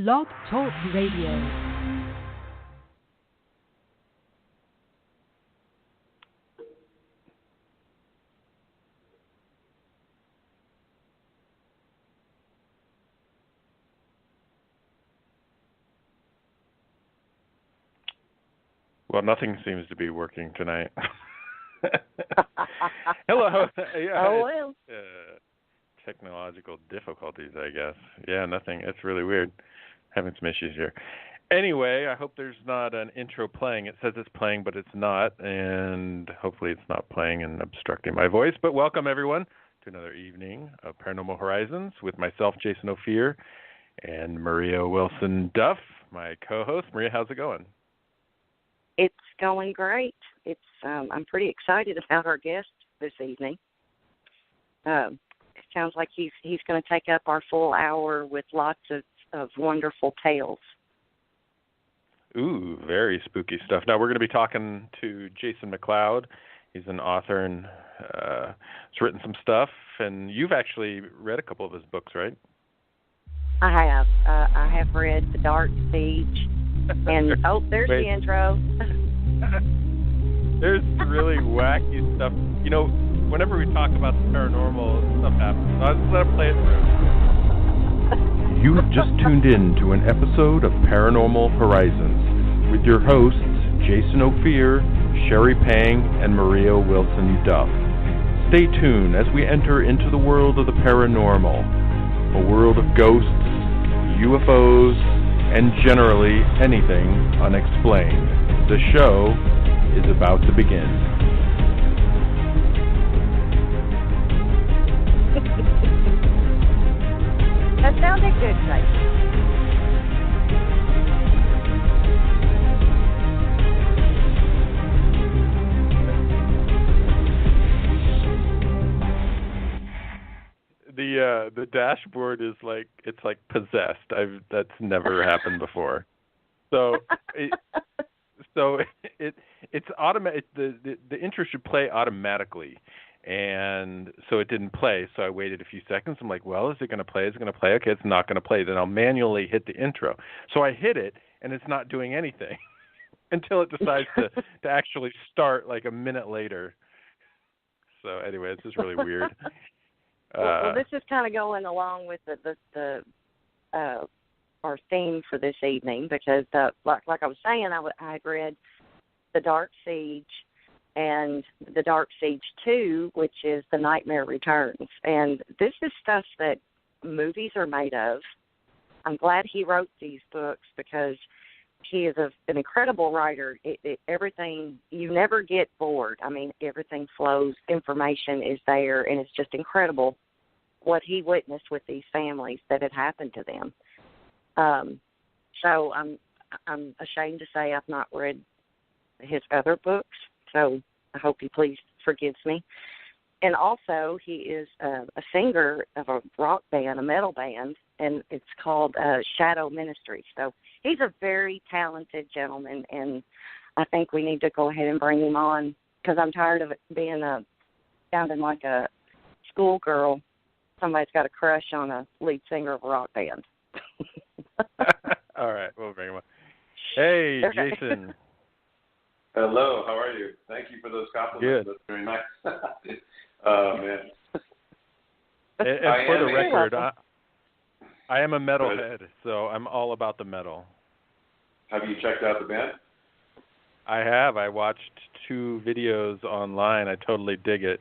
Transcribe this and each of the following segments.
Blog Talk Radio. Well, nothing seems to be working tonight. Hello. Well. Technological difficulties, I guess. Yeah, nothing. It's really weird. Having some issues here. Anyway, I hope there's not an intro playing. It says it's playing, but it's not. And hopefully it's not playing and obstructing my voice. But welcome, everyone, to another evening of Paranormal Horizons with myself, Jason Ophir, and Maria Wilson Duff, my co-host. Maria, how's it going? It's going great. It's I'm pretty excited about our guest this evening. It sounds like he's going to take up our full hour with lots of wonderful tales. Ooh, very spooky stuff. Now, we're going to be talking to Jason McLeod. He's an author and has written some stuff. And you've actually read a couple of his books, right? I have. I have read The Dark Siege. And, there's the intro. There's really wacky stuff. You know, whenever we talk about the paranormal, stuff happens. So I'll just let it play it through. You have just tuned in to an episode of Paranormal Horizons with your hosts, Jason Ophir, Sherry Pang, and Maria Wilson Duff. Stay tuned as we enter into the world of the paranormal, a world of ghosts, UFOs, and generally anything unexplained. The show is about to begin. That sounded good, Jason. The dashboard is like possessed. That's never happened before. So it's automatic. The intro should play automatically, and so it didn't play. So I waited a few seconds. I'm like, well, is it going to play? Is it going to play? Okay, it's not going to play. Then I'll manually hit the intro. So I hit it, and it's not doing anything until it decides to actually start like a minute later. So anyway, this is really weird. Well, this is kind of going along with our theme for this evening because, like I was saying, I had read The Dark Siege and The Dark Siege 2, which is The Nightmare Returns. And this is stuff that movies are made of. I'm glad he wrote these books because he is an incredible writer. Everything, you never get bored. I mean, everything flows. Information is there, and it's just incredible what he witnessed with these families that had happened to them. So I'm ashamed to say I've not read his other books, so I hope he please forgives me. And also, he is a singer of a rock band, a metal band, and it's called Shadow Ministry. So he's a very talented gentleman, and I think we need to go ahead and bring him on because I'm tired of it being sounding like a schoolgirl. Somebody's got a crush on a lead singer of a rock band. All right, we'll bring him on. Hey, Jason. Hello, how are you? Thank you for those compliments. Good. That's very nice. Man. And for the record, I am a metalhead, so I'm all about the metal. Have you checked out the band? I have. I watched 2 videos online. I totally dig it.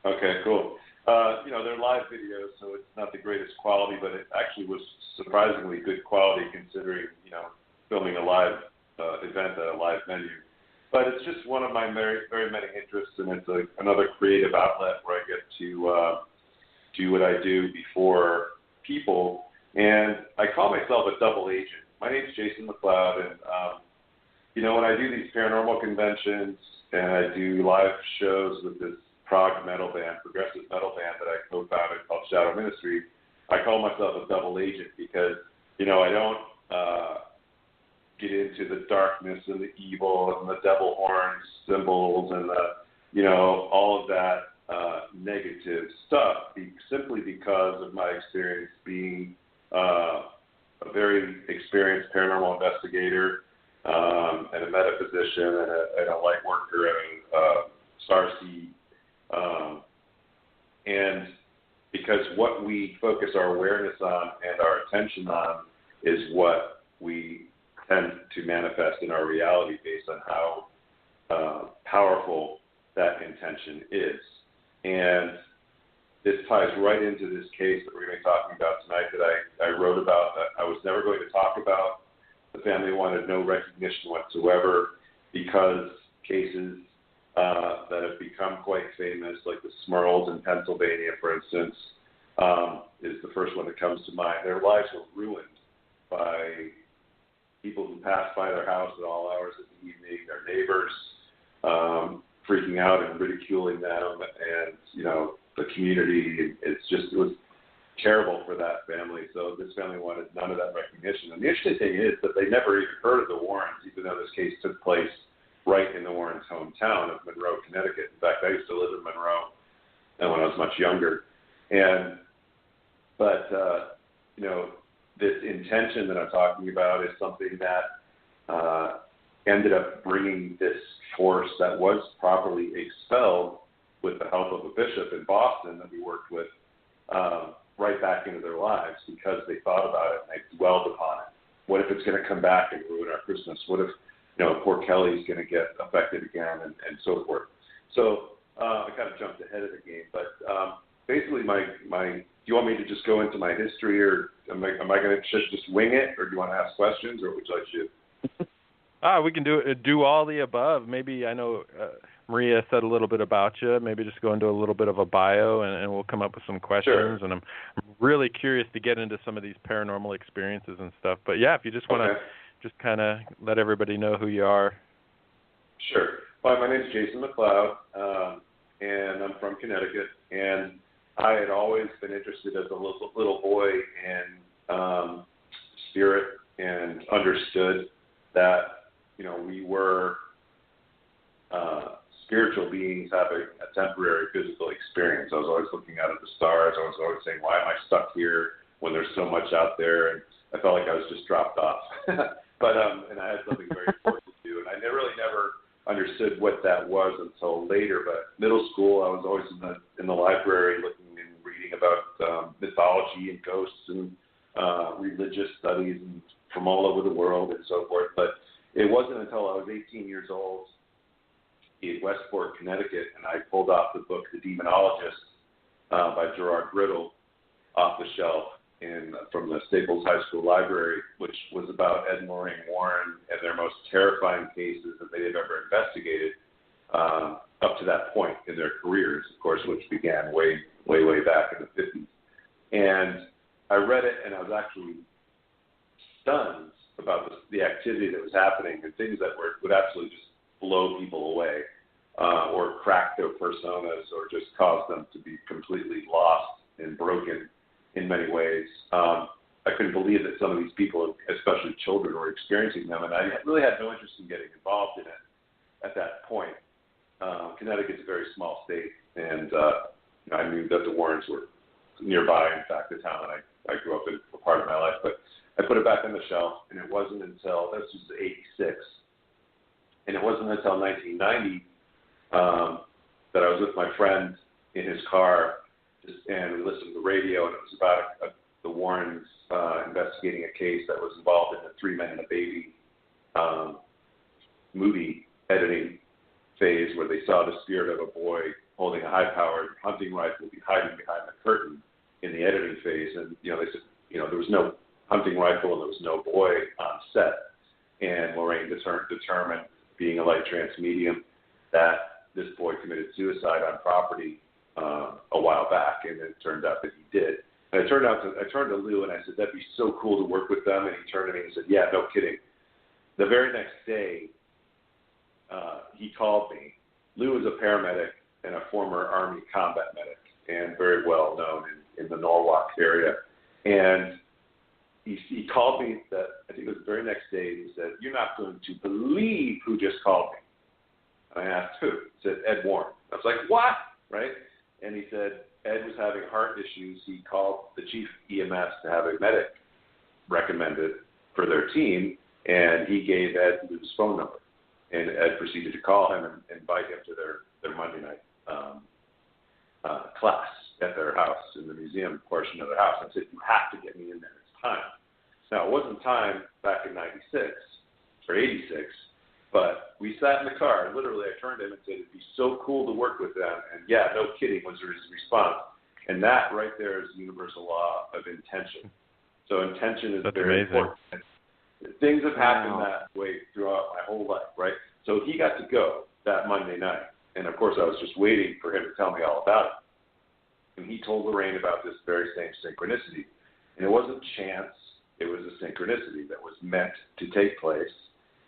Okay, cool. They're live videos, so it's not the greatest quality, but it actually was surprisingly good quality considering, filming a live event at a live venue. But it's just one of my very, very many interests, and it's another creative outlet where I get to do what I do before people. And I call myself a double agent. My name's Jason McLeod, and, when I do these paranormal conventions and I do live shows with this prog metal band, progressive metal band that I co-founded called Shadow Ministry, I call myself a double agent because, I don't get into the darkness and the evil and the devil horns symbols and all of that negative stuff simply because of my experience being a very experienced paranormal investigator, and a metaphysician, and a light worker, and a starseed. And because what we focus our awareness on and our attention on is what we tend to manifest in our reality based on how powerful that intention is. And this ties right into this case that we're going to be talking about tonight that I wrote about, that I was never going to talk about. The family wanted no recognition whatsoever because cases that have become quite famous, like the Smurls in Pennsylvania, for instance, is the first one that comes to mind. Their lives were ruined by people who passed by their house at all hours of the evening, their neighbors freaking out and ridiculing them, and, you know, the community. It was terrible for that family. So this family wanted none of that recognition. And the interesting thing is that they never even heard of the Warrens, even though this case took place right in the Warrens' hometown of Monroe, Connecticut. In fact, I used to live in Monroe when I was much younger. But you know, this intention that I'm talking about is something that ended up bringing this force that was properly expelled with the help of a bishop in Boston that we worked with right back into their lives, because they thought about it and they dwelled upon it. What if it's going to come back and ruin our Christmas? What if, you know, poor Kelly's going to get affected again, and so forth. So I kind of jumped ahead of the game, but basically do you want me to just go into my history, or am I going to just wing it, or do you want to ask questions, or would you like to? We can do all the above. Maybe, I know Maria said a little bit about you. Maybe just go into a little bit of a bio, and we'll come up with some questions. Sure. And I'm really curious to get into some of these paranormal experiences and stuff. But yeah, if you just want to just kind of let everybody know who you are. Sure. Well, my name is Jason McLeod, and I'm from Connecticut. And I had always been interested as a little boy in spirit, and understood that, you know, we were spiritual beings having a temporary physical experience. I was always looking out at the stars. I was always saying, why am I stuck here when there's so much out there? And I felt like I was just dropped off. But and I had something very important to do, and I really never understood what that was until later. But middle school, I was always in the library looking and reading about mythology and ghosts and religious studies and from all over the world and so forth. But it wasn't until I was 18 years old in Westport, Connecticut, and I pulled off the book The Demonologist by Gerard Riddle off the shelf from the Staples High School Library, which was about Ed and Lorraine Warren and their most terrifying cases that they had ever investigated up to that point in their careers, of course, which began way back in the 50s. And I read it, and I was actually stunned about the activity that was happening, and things that would absolutely just blow people away, or crack their personas, or just cause them to be completely lost and broken in many ways. I couldn't believe that some of these people, especially children, were experiencing them, and I really had no interest in getting involved in it at that point. Connecticut's a very small state, and I knew that the Warrens were nearby, in fact, the town that I grew up in for part of my life. But I put it back on the shelf, and it wasn't until, this was 86, and it wasn't until 1990 that I was with my friend in his car, and we listened to the radio, and it was about the Warrens investigating a case that was involved in the 3 Men and a Baby movie editing phase, where they saw the spirit of a boy holding a high-powered hunting rifle hiding behind the curtain in the editing phase. And, you know, they said, you know, there was no hunting rifle and there was no boy on set. And Lorraine determined, being a light trance medium, that this boy committed suicide on property a while back, and it turned out that he did. And I turned to Lou and I said, that'd be so cool to work with them. And he turned to me and said, yeah, no kidding. The very next day, he called me. Lou is a paramedic and a former Army combat medic, and very well known in the Norwalk area. And he called me, I think it was the very next day, he said, you're not going to believe who just called me. And I asked who. He said, Ed Warren. I was like, what? Right? And he said, Ed was having heart issues. He called the chief EMS to have a medic recommended for their team, and he gave Ed his phone number. And Ed proceeded to call him and invite him to their Monday night class at their house, in the museum portion of their house. I said, you have to get me in there. It's time. Now, it wasn't time back in 96 or 86, but we sat in the car, and literally I turned to him and said, it'd be so cool to work with them. And yeah, no kidding was his response. And that right there is the universal law of intention. So intention is very important. Things have happened that way throughout my whole life, right? So he got to go that Monday night. And, of course, I was just waiting for him to tell me all about it. And he told Lorraine about this very same synchronicity. And it wasn't chance. It was a synchronicity that was meant to take place.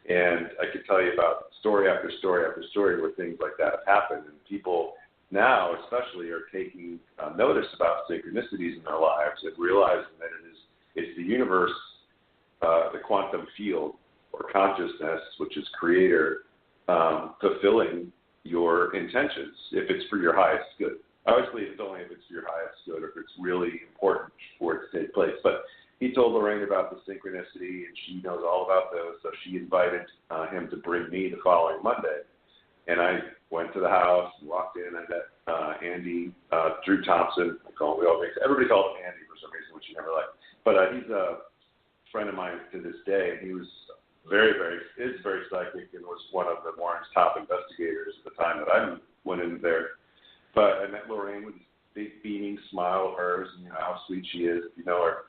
And I could tell you about story after story after story where things like that have happened. And people now especially are taking notice about synchronicities in their lives and realizing that it's the universe, the quantum field or consciousness, which is creator, fulfilling your intentions if it's for your highest good. Obviously, it's only if it's for your highest good or if it's really important for it to take place. But he told Lorraine about the synchronicity, and she knows all about those, so she invited him to bring me the following Monday. And I went to the house and walked in, and I met Andy, Drew Thompson. Everybody called him Andy for some reason, which he never liked. But he's a friend of mine to this day, and he was very psychic and was one of the Warren's top investigators at the time that I went in there. But I met Lorraine with this big beaming smile of hers, and you know how sweet she is, if you know her.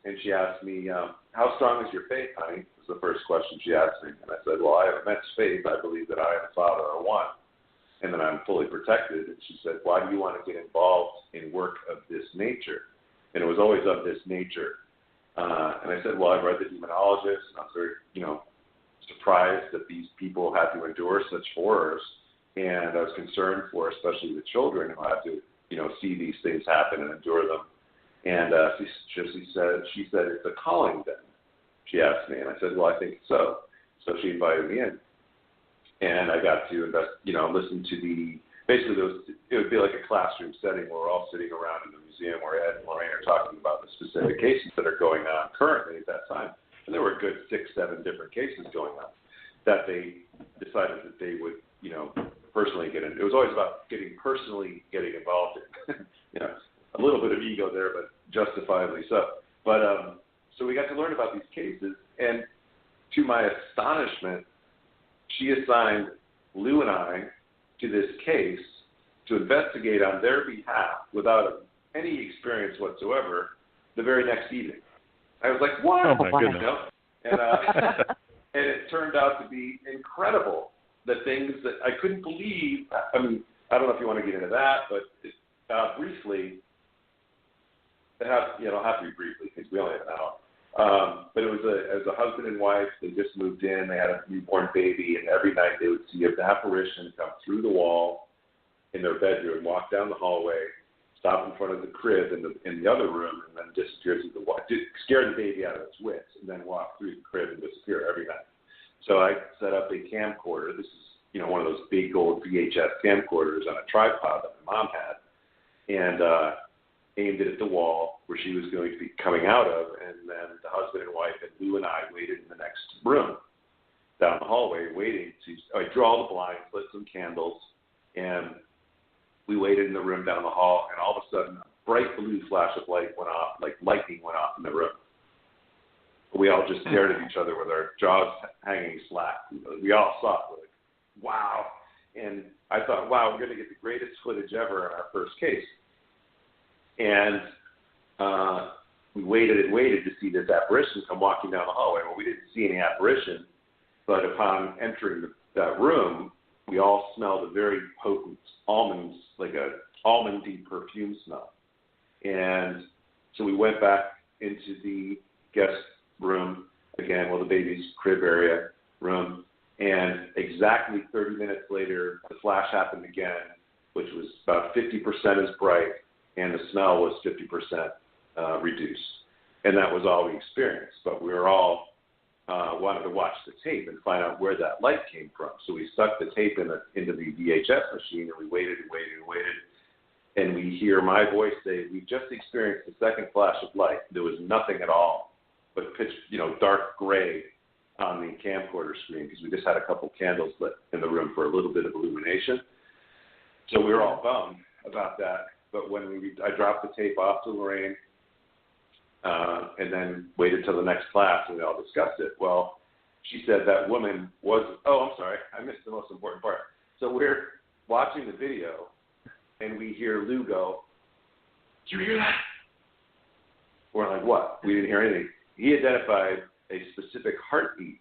And she asked me, how strong is your faith, honey? Was the first question she asked me. And I said, well, I have immense faith. I believe that I and the Father are one, and that I'm fully protected. And she said, why do you want to get involved in work of this nature? And it was always of this nature. And I said, well, I've read the Demonologist, and I was very, surprised that these people had to endure such horrors. And I was concerned for especially the children who had to, see these things happen and endure them. And she said, it's a calling then, she asked me. And I said, well, I think so. So she invited me in. And I got to listen to it would be like a classroom setting where we're all sitting around in the museum where Ed and Lorraine are talking about the specific cases that are going on currently at that time. And there were a good 6-7 different cases going on that they decided that they would, personally get in. It was always about getting involved in. A little bit of ego there, but justifiably so. But so we got to learn about these cases, and to my astonishment, she assigned Lou and I to this case to investigate on their behalf without any experience whatsoever the very next evening. I was like, what? Oh, my goodness. And, and it turned out to be incredible, the things that I couldn't believe. I mean, I don't know if you want to get into that, but briefly, it'll have to be briefly because we only have an hour. But it was a husband and wife. They just moved in. They had a newborn baby, and every night they would see an apparition come through the wall in their bedroom, walk down the hallway, stop in front of the crib in the other room, and then disappear through the wall, scare the baby out of its wits, and then walk through the crib and disappear every night. So I set up a camcorder. This is one of those big old VHS camcorders on a tripod that my mom had, and aimed it at the wall where she was going to be coming out of, and then the husband and wife and Lou and I waited in the next room down the hallway waiting I drew all the blinds, lit some candles, and we waited in the room down the hall, and all of a sudden a bright blue flash of light went off, like lightning went off in the room. We all just stared at each other with our jaws hanging slack. We all saw it. We're like, wow. And I thought, wow, we're going to get the greatest footage ever in our first case. And we waited and waited to see this apparition come walking down the hallway. Well, we didn't see any apparition, but upon entering that room, we all smelled a very potent almonds, like a almondy perfume smell. And so we went back into the guest room again, the baby's crib area room, and exactly 30 minutes later, the flash happened again, which was about 50% as bright, and the smell was 50% reduced. And that was all we experienced. But we were all wanted to watch the tape and find out where that light came from. So we stuck the tape into the VHS machine, and we waited and waited and waited. And we hear my voice say, we've just experienced the second flash of light. There was nothing at all but pitch, dark gray on the camcorder screen because we just had a couple candles lit in the room for a little bit of illumination. So we were all bummed about that. But when I dropped the tape off to Lorraine and then waited till the next class and we all discussed it, well, she said that woman was, I'm sorry, I missed the most important part. So we're watching the video and we hear Lou go, "Did you hear that?" We're like, "What?" We didn't hear anything. He identified a specific heartbeat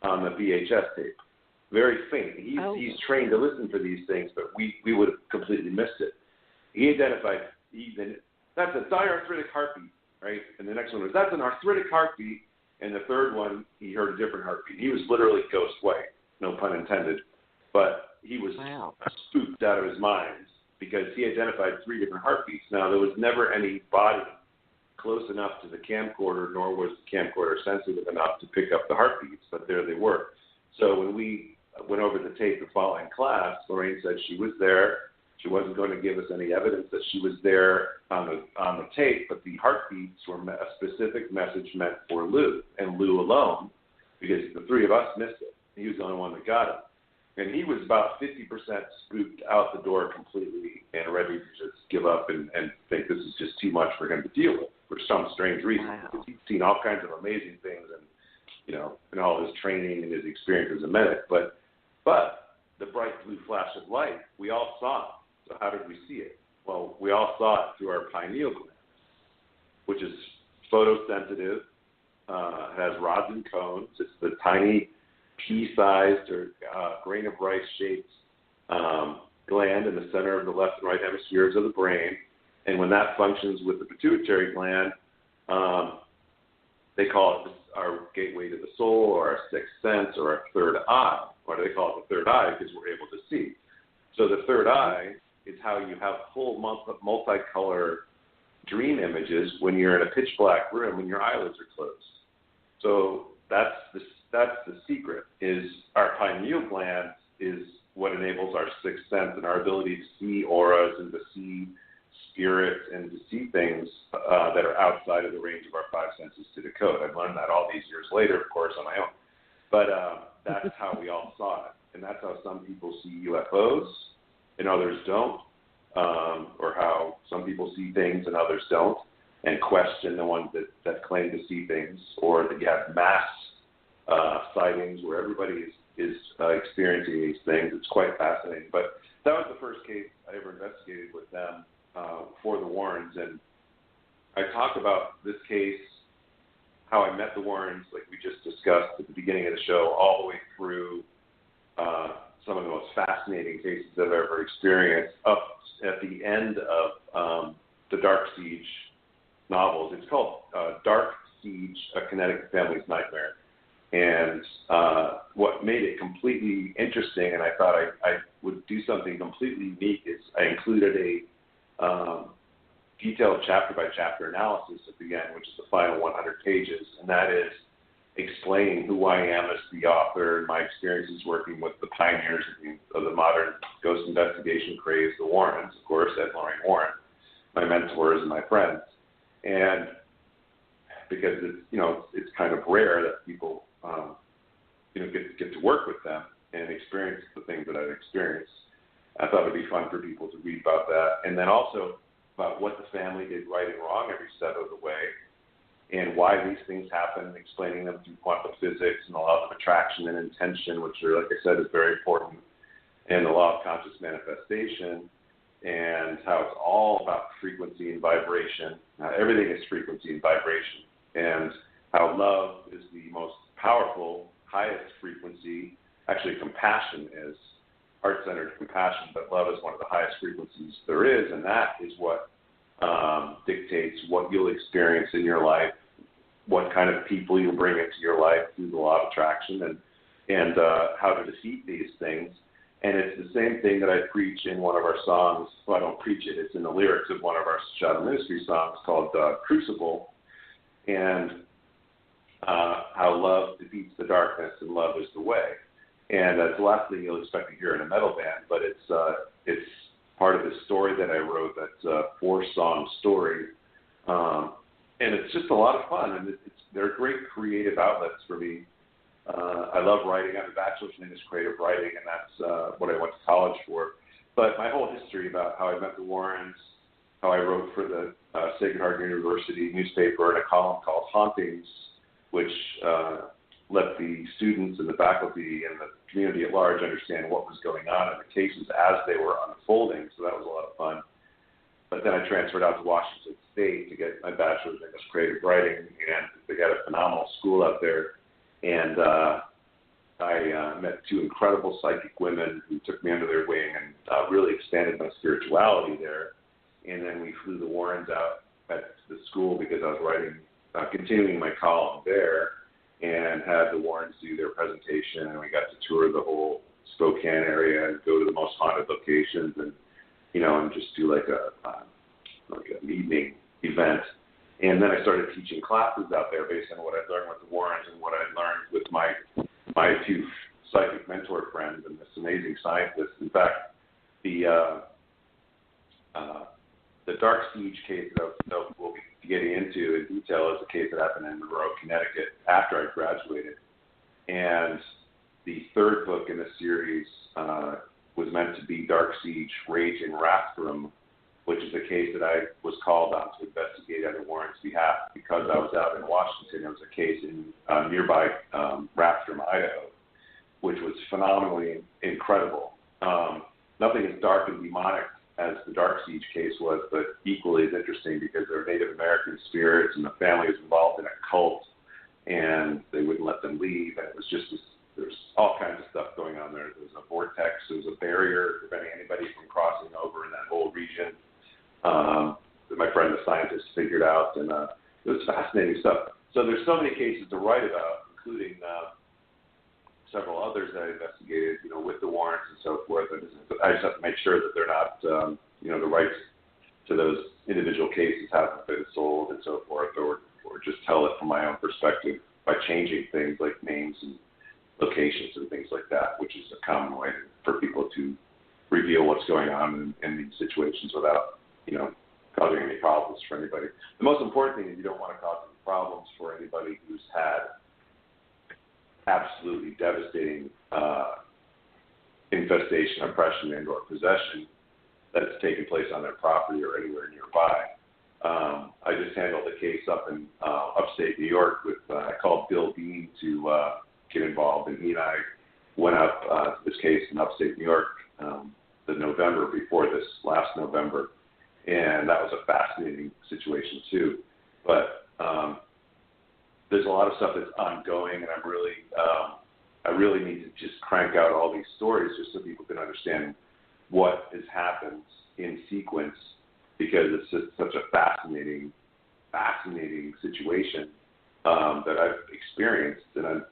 on the VHS tape. Very faint. He's trained to listen for these things, but we would have completely missed it. He identified that's a diarthritic heartbeat, right? And the next one was, that's an arthritic heartbeat. And the third one, he heard a different heartbeat. He was literally ghost white, no pun intended. But he was spooked out of his mind because he identified 3 different heartbeats. Now, there was never any body close enough to the camcorder, nor was the camcorder sensitive enough to pick up the heartbeats, but there they were. So when we went over the tape the following class, Lorraine said she was there. She wasn't going to give us any evidence that she was there on the tape, but the heartbeats were a specific message meant for Lou, and Lou alone, because the 3 of us missed it. He was the only one that got it. And he was about 50% spooked out the door completely and ready to just give up and think this is just too much for him to deal with for some strange reason. Wow. Because he's seen all kinds of amazing things and all his training and his experience as a medic. But the bright blue flash of light, we all saw it. So how did we see it? Well, we all saw it through our pineal gland, which is photosensitive, has rods and cones. It's the tiny pea-sized or grain of rice-shaped gland in the center of the left and right hemispheres of the brain. And when that functions with the pituitary gland, they call it our gateway to the soul or our sixth sense or our third eye. Why do they call it the third eye? Because we're able to see. So the third eye is how you have full multicolor dream images when you're in a pitch black room and your eyelids are closed. So that's the secret, is our pineal gland is what enables our sixth sense and our ability to see auras and to see spirits and to see things that are outside of the range of our 5 senses to decode. I've learned that all these years later, of course, on my own. But that's how we all saw it. And that's how some people see UFOs and others don't, or how some people see things and others don't, and question the ones that claim to see things, or that you have mass sightings where everybody is experiencing these things. It's quite fascinating. But that was the first case I ever investigated with them for the Warrens. And I talk about this case, how I met the Warrens, like we just discussed at the beginning of the show, all the way through some of the most fascinating cases I've ever experienced, up at the end of the Dark Siege novels. It's called Dark Siege, A Kinetic Family's Nightmare. And what made it completely interesting, and I thought I would do something completely unique, is I included a detailed chapter-by-chapter analysis at the end, which is the final 100 pages, and that is explaining who I am as the author and my experiences working with the pioneers of the modern ghost investigation craze, the Warrens, of course, Ed and Lorraine Warren, my mentors and my friends. And because it's kind of rare that people get to work with them and experience the things that I've experienced, I thought it would be fun for people to read about that. And then also about what the family did right and wrong every step of the way, and why these things happen, explaining them through quantum physics and the law of attraction and intention, which are, like I said, is very important, and the law of conscious manifestation, and how it's all about frequency and vibration. Everything is frequency and vibration, and how love is the most powerful, highest frequency. Actually, compassion is heart-centered compassion, but love is one of the highest frequencies there is, and that is what dictates what you'll experience in your life, what kind of people you'll bring into your life through the law of attraction, and how to defeat these things. And it's the same thing that I preach in one of our songs. Well, I don't preach it. It's in the lyrics of one of our Shadow Ministry songs called Crucible, and how love defeats the darkness and love is the way. And it's the last thing you'll expect to hear in a metal band, but it's part of the story that I wrote. That's a 4-song story and it's just a lot of fun, and they're great creative outlets for me. I love writing. I have a bachelor's in English creative writing, and that's what I went to college for. But my whole history about how I met the Warrens, how I wrote for the Sacred Heart University newspaper in a column called Hauntings, which let the students and the faculty and the community at large understand what was going on in the cases as they were unfolding. So that was a lot of fun. But then I transferred out to Washington State to get my bachelor's in English creative writing, and they got a phenomenal school out there. And I met two incredible psychic women who took me under their wing and really expanded my spirituality there. And then we flew the Warrens out at the school because I was writing, continuing my column there, and had the Warrens do their presentation, and we got to tour the whole Spokane area and go to the most haunted locations, and and just do like an evening event. And then I started teaching classes out there based on what I'd learned with the Warrens and what I'd learned with my two psychic mentor friends and this amazing scientist. In fact, the Dark Siege case that we'll be getting into in detail is a case that happened in Monroe, Connecticut after I graduated. And the third book in the series was meant to be Dark Siege, Rage in Rathdrum, which is a case that I was called on to investigate on the Warrens' behalf because I was out in Washington. It was a case in nearby Rathdrum, Idaho, which was phenomenally incredible. Nothing as dark and demonic as the Dark Siege case was, but equally as interesting because there were Native American spirits and the family was involved in a cult, and they wouldn't let them leave, and it was just there's all kinds of stuff going on there. There was a vortex, there was a barrier preventing anybody from crossing over in that whole region. That my friend, the scientist, figured out, and it was fascinating stuff. So there's so many cases to write about, including several others that I investigated, with the Warrens and so forth. I just have to make sure that they're not, the rights to those individual cases haven't been sold and so forth, or just tell it from my own perspective by changing things like names and locations and things like that, which is a common way for people to reveal what's going on in these situations without, causing any problems for anybody. The most important thing is you don't want to cause any problems for anybody who's had absolutely devastating infestation, oppression, and or possession that has taken place on their property or anywhere nearby. I just handled a case up in upstate New York with, I called Bill Dean to get involved, and he and I went up to this case in upstate New York the November before this last November, and that was a fascinating situation too. But there's a lot of stuff that's ongoing, and I really need to just crank out all these stories just so people can understand what has happened in sequence, because it's just such a fascinating situation that I've experienced. And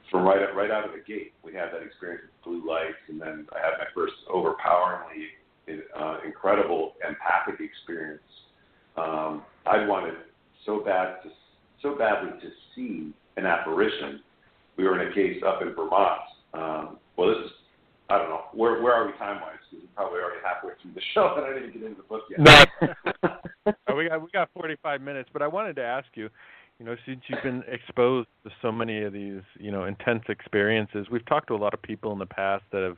from right out of the gate, we had that experience with blue lights, and then I had my first overpoweringly incredible empathic experience. I wanted so badly to see an apparition. We were in a case up in Vermont. This is, I don't know, where are we time-wise? Because we're probably already halfway through the show, and I didn't get into the book yet. No. we got 45 minutes, but I wanted to ask you, since you've been exposed to so many of these, intense experiences, we've talked to a lot of people in the past that have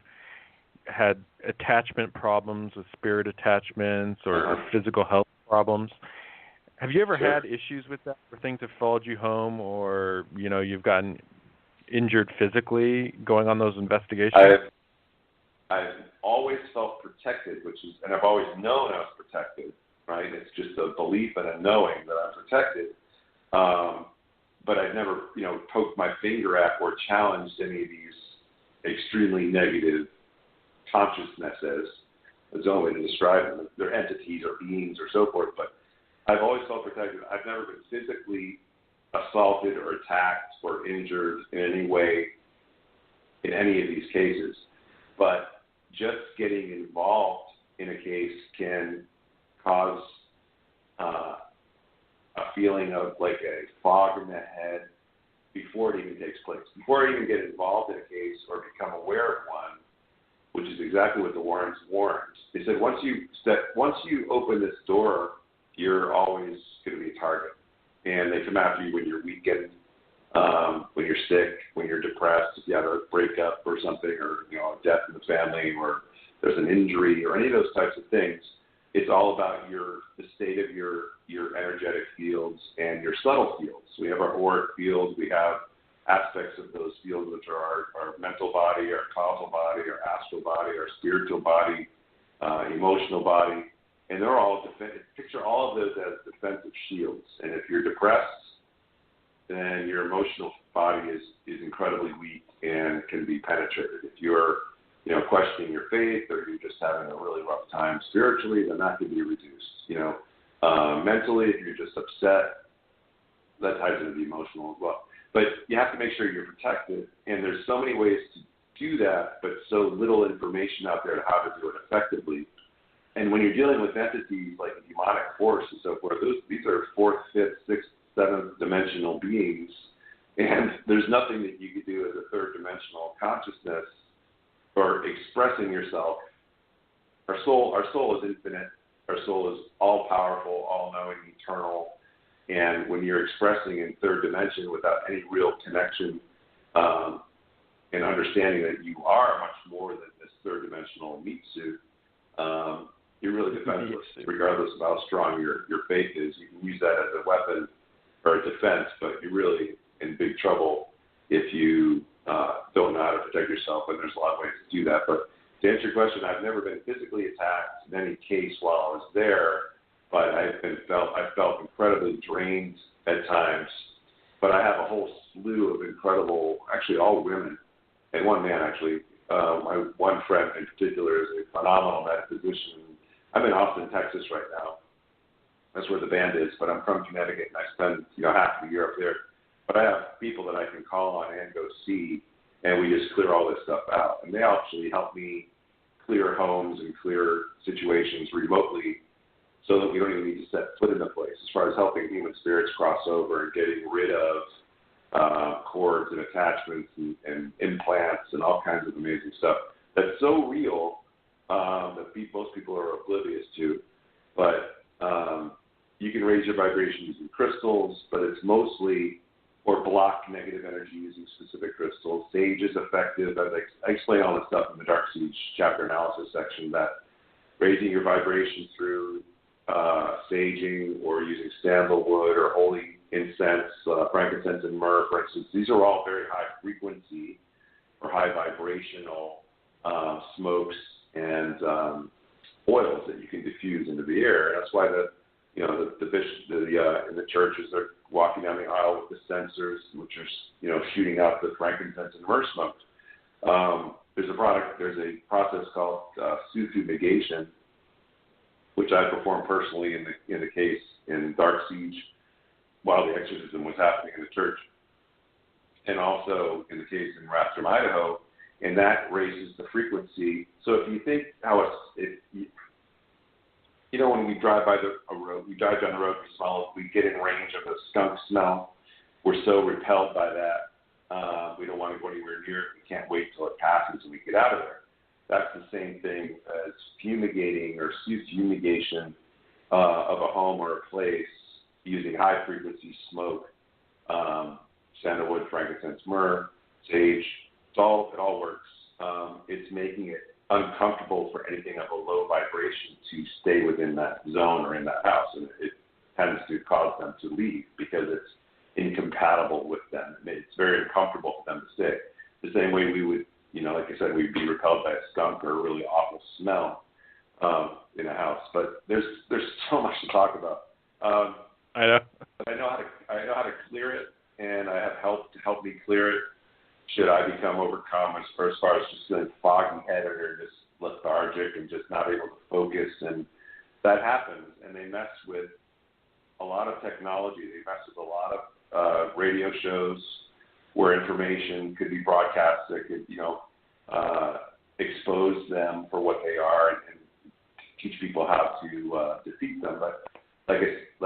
had attachment problems with spirit attachments or physical health problems. Have you ever had issues with that, where things have followed you home, or, you've gotten injured physically going on those investigations? I've always felt protected, and I've always known I was protected, right? It's just a belief and a knowing that I'm protected. But I've never, poked my finger at or challenged any of these extremely negative consciousnesses. There's no way to describe them. They're entities or beings or so forth, but I've always felt protected. I've never been physically assaulted or attacked or injured in any way in any of these cases. But just getting involved in a case can cause a feeling of like a fog in the head before it even takes place. Before I even get involved in a case or become aware of one, which is exactly what the Warrens warned. They said once you open this door you're always going to be a target. And they come after you when you're weakened, when you're sick, when you're depressed, if you have a breakup or something, or a death in the family, or there's an injury, or any of those types of things. It's all about the state of your energetic fields and your subtle fields. We have our auric fields. We have aspects of those fields, which are our mental body, our causal body, our astral body, our spiritual body, emotional body, and they're all picture all of those as defensive shields. And if you're depressed, then your emotional body is incredibly weak and can be penetrated. If you're questioning your faith, or you're just having a really rough time spiritually, then that can be reduced. Mentally, if you're just upset, that ties into the emotional as well. But you have to make sure you're protected, and there's so many ways to do that, but so little information out there on how to do it effectively. And when you're dealing with entities like a demonic force and so forth, these are 4th, 5th, 6th, 7th dimensional beings, and there's nothing that you could do as a 3rd dimensional consciousness or expressing yourself. Our soul is infinite. Our soul is all-powerful, all-knowing, eternal. And when you're expressing in 3rd dimension without any real connection and understanding that you are much more than this 3rd dimensional meat suit, you're really defenseless, regardless of how strong your faith is. You can use that as a weapon or a defense, but you're really in big trouble if you don't know how to protect yourself, and there's a lot of ways to do that. But to answer your question, I've never been physically attacked in any case while I was there, but I felt incredibly drained at times. But I have a whole slew of incredible, actually all women, and one man actually. My one friend in particular is a phenomenal metaphysician. I'm in Austin, Texas right now. That's where the band is, but I'm from Connecticut, and I spend half the year up there. But I have people that I can call on and go see, and we just clear all this stuff out. And they actually help me clear homes and clear situations remotely so that we don't even need to set foot in the place, as far as helping human spirits cross over and getting rid of cords and attachments and implants and all kinds of amazing stuff that's so real that most people are oblivious to. But you can raise your vibration using crystals, but it's mostly, or block negative energy using specific crystals. Sage is effective. I explain all this stuff in the Dark Siege chapter analysis section, that raising your vibration through saging or using sandalwood or holy incense, frankincense and myrrh, for instance, these are all very high frequency or high vibrational smokes and oils that you can diffuse into the air. And that's why the bishops in the churches are walking down the aisle with the censers, which are shooting out the frankincense and myrrh smoke. There's a process called sufumigation, which I performed personally in the case in Dark Siege while the exorcism was happening in the church, and also in the case in Rathdrum, Idaho, and that raises the frequency. So if you think how when we drive by a road, we drive down the road, we get in range of the skunk smell. We're so repelled by that. We don't want to go anywhere near it. We can't wait till it passes and we get out of there. That's the same thing as fumigating or fumigation of a home or a place using high-frequency smoke, sandalwood, frankincense, myrrh, sage. It all works. It's making it uncomfortable for anything of a low vibration to stay within that zone or in that house, and it tends to cause them to leave because it's incompatible with them. It's very uncomfortable for them to stay. The same way we would, like I said, we'd be repelled by a skunk or a really awful smell in a house. But there's so much to talk about. I know. But I know how to clear it, and I have help to help me clear it. Should I become overcome as far as just feeling foggy-headed or just lethargic and just not able to focus, and that happens. And they mess with a lot of technology. They mess with a lot of radio shows where information could be broadcast that could, expose them for what they are and teach people how to defeat them. But like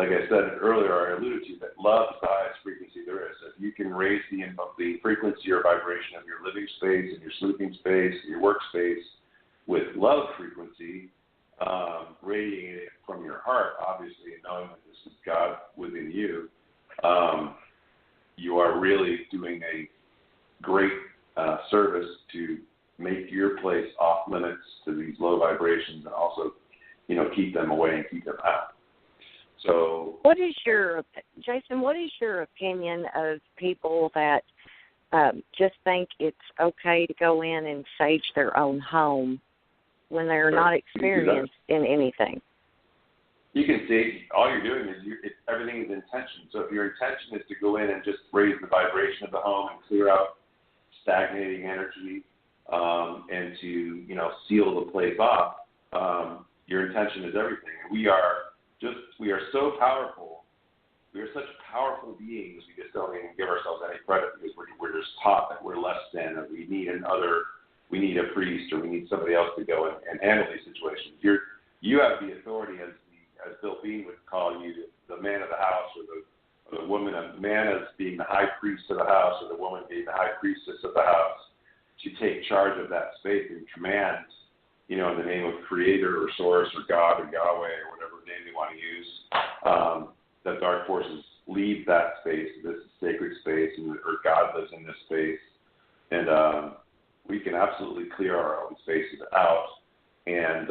I said earlier, I alluded to that love is the highest frequency there is. If you can raise the frequency or vibration of your living space and your sleeping space and your workspace with love frequency, radiating it from your heart, obviously, and knowing that this is God within you, you are really doing a great service to make your place off limits to these low vibrations, and also, keep them away and keep them out. So, Jason? What is your opinion of people that just think it's okay to go in and sage their own home when they're not experienced in anything? You can sage. All you're doing is everything is intention. So if your intention is to go in and just raise the vibration of the home and clear out stagnating energy, and to seal the place off, your intention is everything. And we are so powerful. We are such powerful beings. We just don't even give ourselves any credit, because we're just taught that we're less than, that we need a priest, or we need somebody else to go and handle these situations. You have the authority, as Bill Bean would call you, the man of the house, or the woman, a man as being the high priest of the house, or the woman being the high priestess of the house, to take charge of that space and command, in the name of Creator or Source or God or Yahweh or whatever name they want to use, that dark forces leave that space, this sacred space, or God lives in this space, and we can absolutely clear our own spaces out. And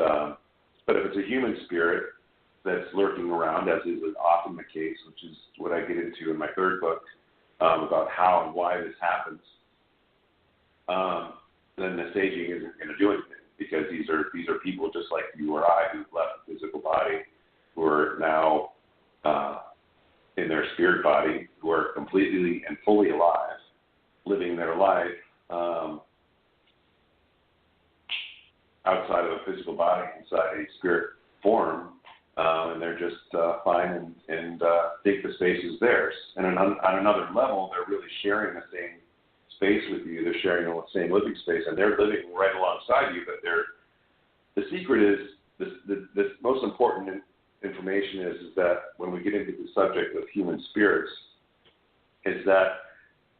but if it's a human spirit that's lurking around, as is often the case, which is what I get into in my third book, about how and why this happens, then the saging isn't going to do anything, because these are people just like you or I, who've left the physical body, who are now in their spirit body, who are completely and fully alive, living their life outside of a physical body, inside a spirit form, and they're just fine and think the space is theirs. And on another level, they're really sharing the same space with you. They're sharing the same living space, and they're living right alongside you. But the secret is, this most important information is that when we get into the subject of human spirits, is that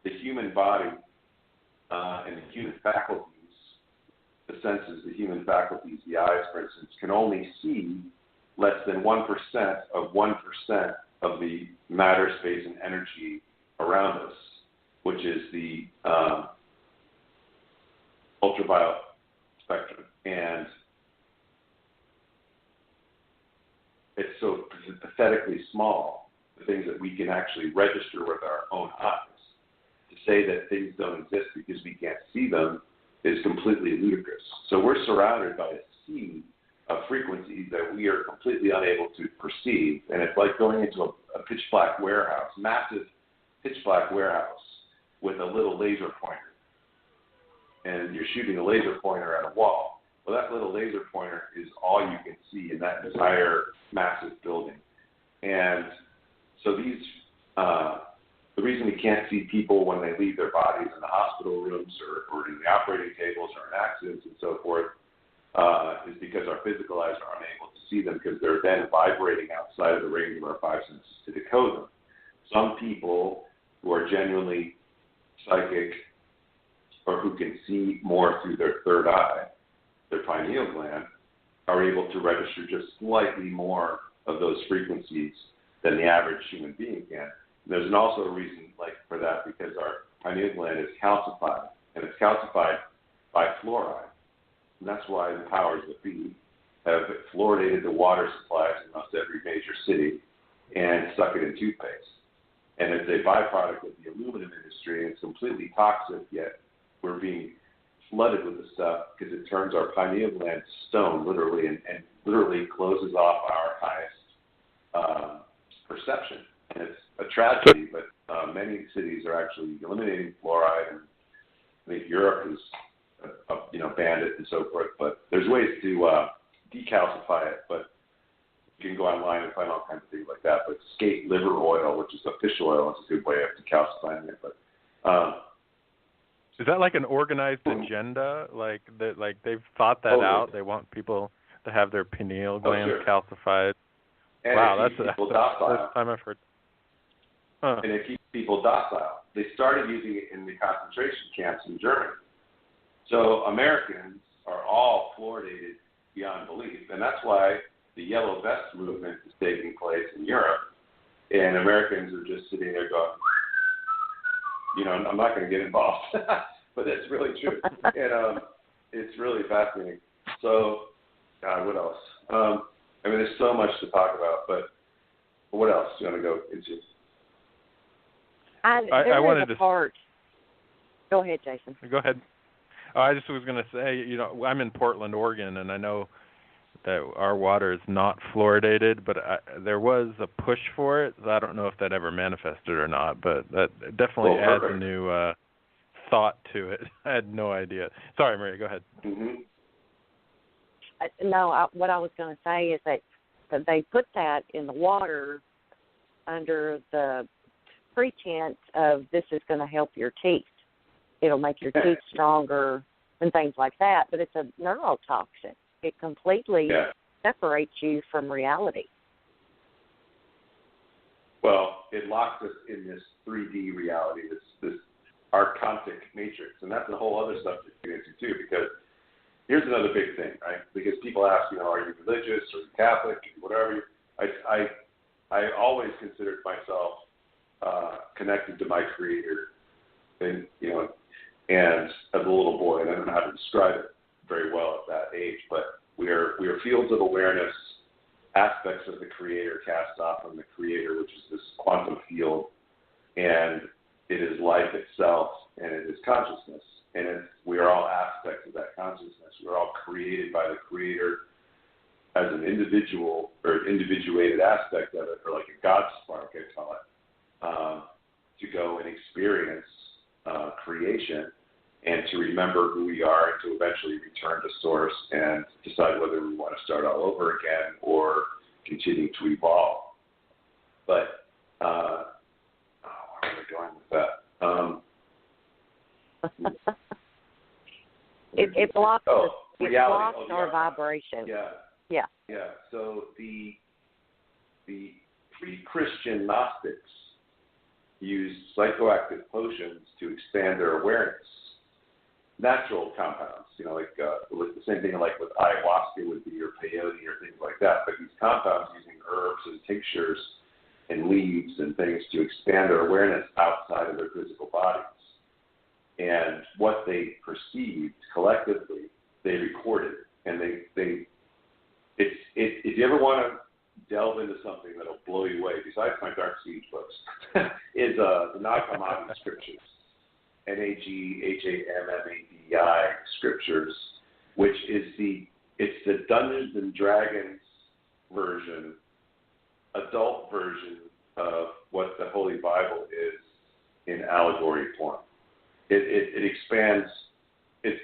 the human body and the human faculties, the senses, the human faculties, the eyes, for instance, can only see less than 1% of 1% of the matter, space, and energy around us, which is the ultraviolet spectrum. And it's so pathetically small, the things that we can actually register with our own eyes. To say that things don't exist because we can't see them is completely ludicrous. So we're surrounded by a sea of frequencies that we are completely unable to perceive. And it's like going into a pitch black warehouse, massive pitch black warehouse, with a little laser pointer. And you're shooting a laser pointer at a wall. Well, that little laser pointer is all you can see in that entire massive building. And so the reason we can't see people when they leave their bodies in the hospital rooms or in the operating tables or in accidents and so forth is because our physical eyes are unable to see them, because they're then vibrating outside of the range of our five senses to decode them. Some people who are genuinely psychic, or who can see more through their third eye, their pineal gland, are able to register just slightly more of those frequencies than the average human being can. And there's also a reason for that, because our pineal gland is calcified, and it's calcified by fluoride. And that's why the powers that be have fluoridated the water supplies in almost every major city and stuck it in toothpaste. And it's a byproduct of the aluminum industry, and it's completely toxic, yet we're being flooded with the stuff because it turns our pineal gland to stone, literally, and literally closes off our highest perception. And it's a tragedy, but many cities are actually eliminating fluoride, and I think Europe has banned it and so forth. But there's ways to decalcify it, but you can go online and find all kinds of things like that. But skate liver oil, which is a fish oil, is a good way of decalcifying it. But is that like an organized agenda? Like they've thought that out. They want people to have their pineal glands calcified. And wow, that's the docile. first time I've heard. Huh. And it keeps people docile. They started using it in the concentration camps in Germany. So Americans are all fluoridated beyond belief. And that's why the yellow vest movement is taking place in Europe, and Americans are just sitting there going, I'm not going to get involved. But it's really true. And it's really fascinating. So, God, what else? There's so much to talk about, but what else do you want to go into? I wanted to part. Go ahead, Jason. Go ahead. I just was going to say, I'm in Portland, Oregon, and I know that our water is not fluoridated, but there was a push for it. So I don't know if that ever manifested or not, but that definitely adds a new thought to it. I had no idea. Sorry, Maria, go ahead. Mm-hmm. What I was going to say is that they put that in the water under the pretense of this is going to help your teeth. It'll make your teeth stronger and things like that, but it's a neurotoxin. It completely separates you from reality. Well, it locks us in this 3D reality, this archontic matrix, and that's a whole other subject to get into too, because here's another big thing, right? Because people ask, are you religious or Catholic, whatever. I always considered myself connected to my Creator, and and as a little boy, and I don't know how to describe it very well at that age, but we are fields of awareness, aspects of the Creator cast off from the Creator, which is this quantum field, and it is life itself, and it is consciousness, and we are all aspects of that consciousness. We're all created by the Creator as an individual or individuated aspect of it, or like a God spark, I call it, to go and experience creation and to remember who we are and to eventually return to source and decide whether we want to start all over again or continue to evolve. But where am I going with that? It blocks reality. our vibration. Yeah. So the pre-Christian Gnostics used psychoactive potions to expand their awareness. Natural compounds, like the same thing like with ayahuasca would be or peyote or things like that. But these compounds using herbs and tinctures and leaves and things to expand their awareness outside of their physical bodies. And what they perceived collectively, they recorded. And if you ever want to delve into something that'll blow you away, besides my Dark Siege books, is the Nag Hammadi scriptures, Naghammadi scriptures, which is the Dungeons and Dragons version, adult version of what the Holy Bible is in allegory form. It expands. It's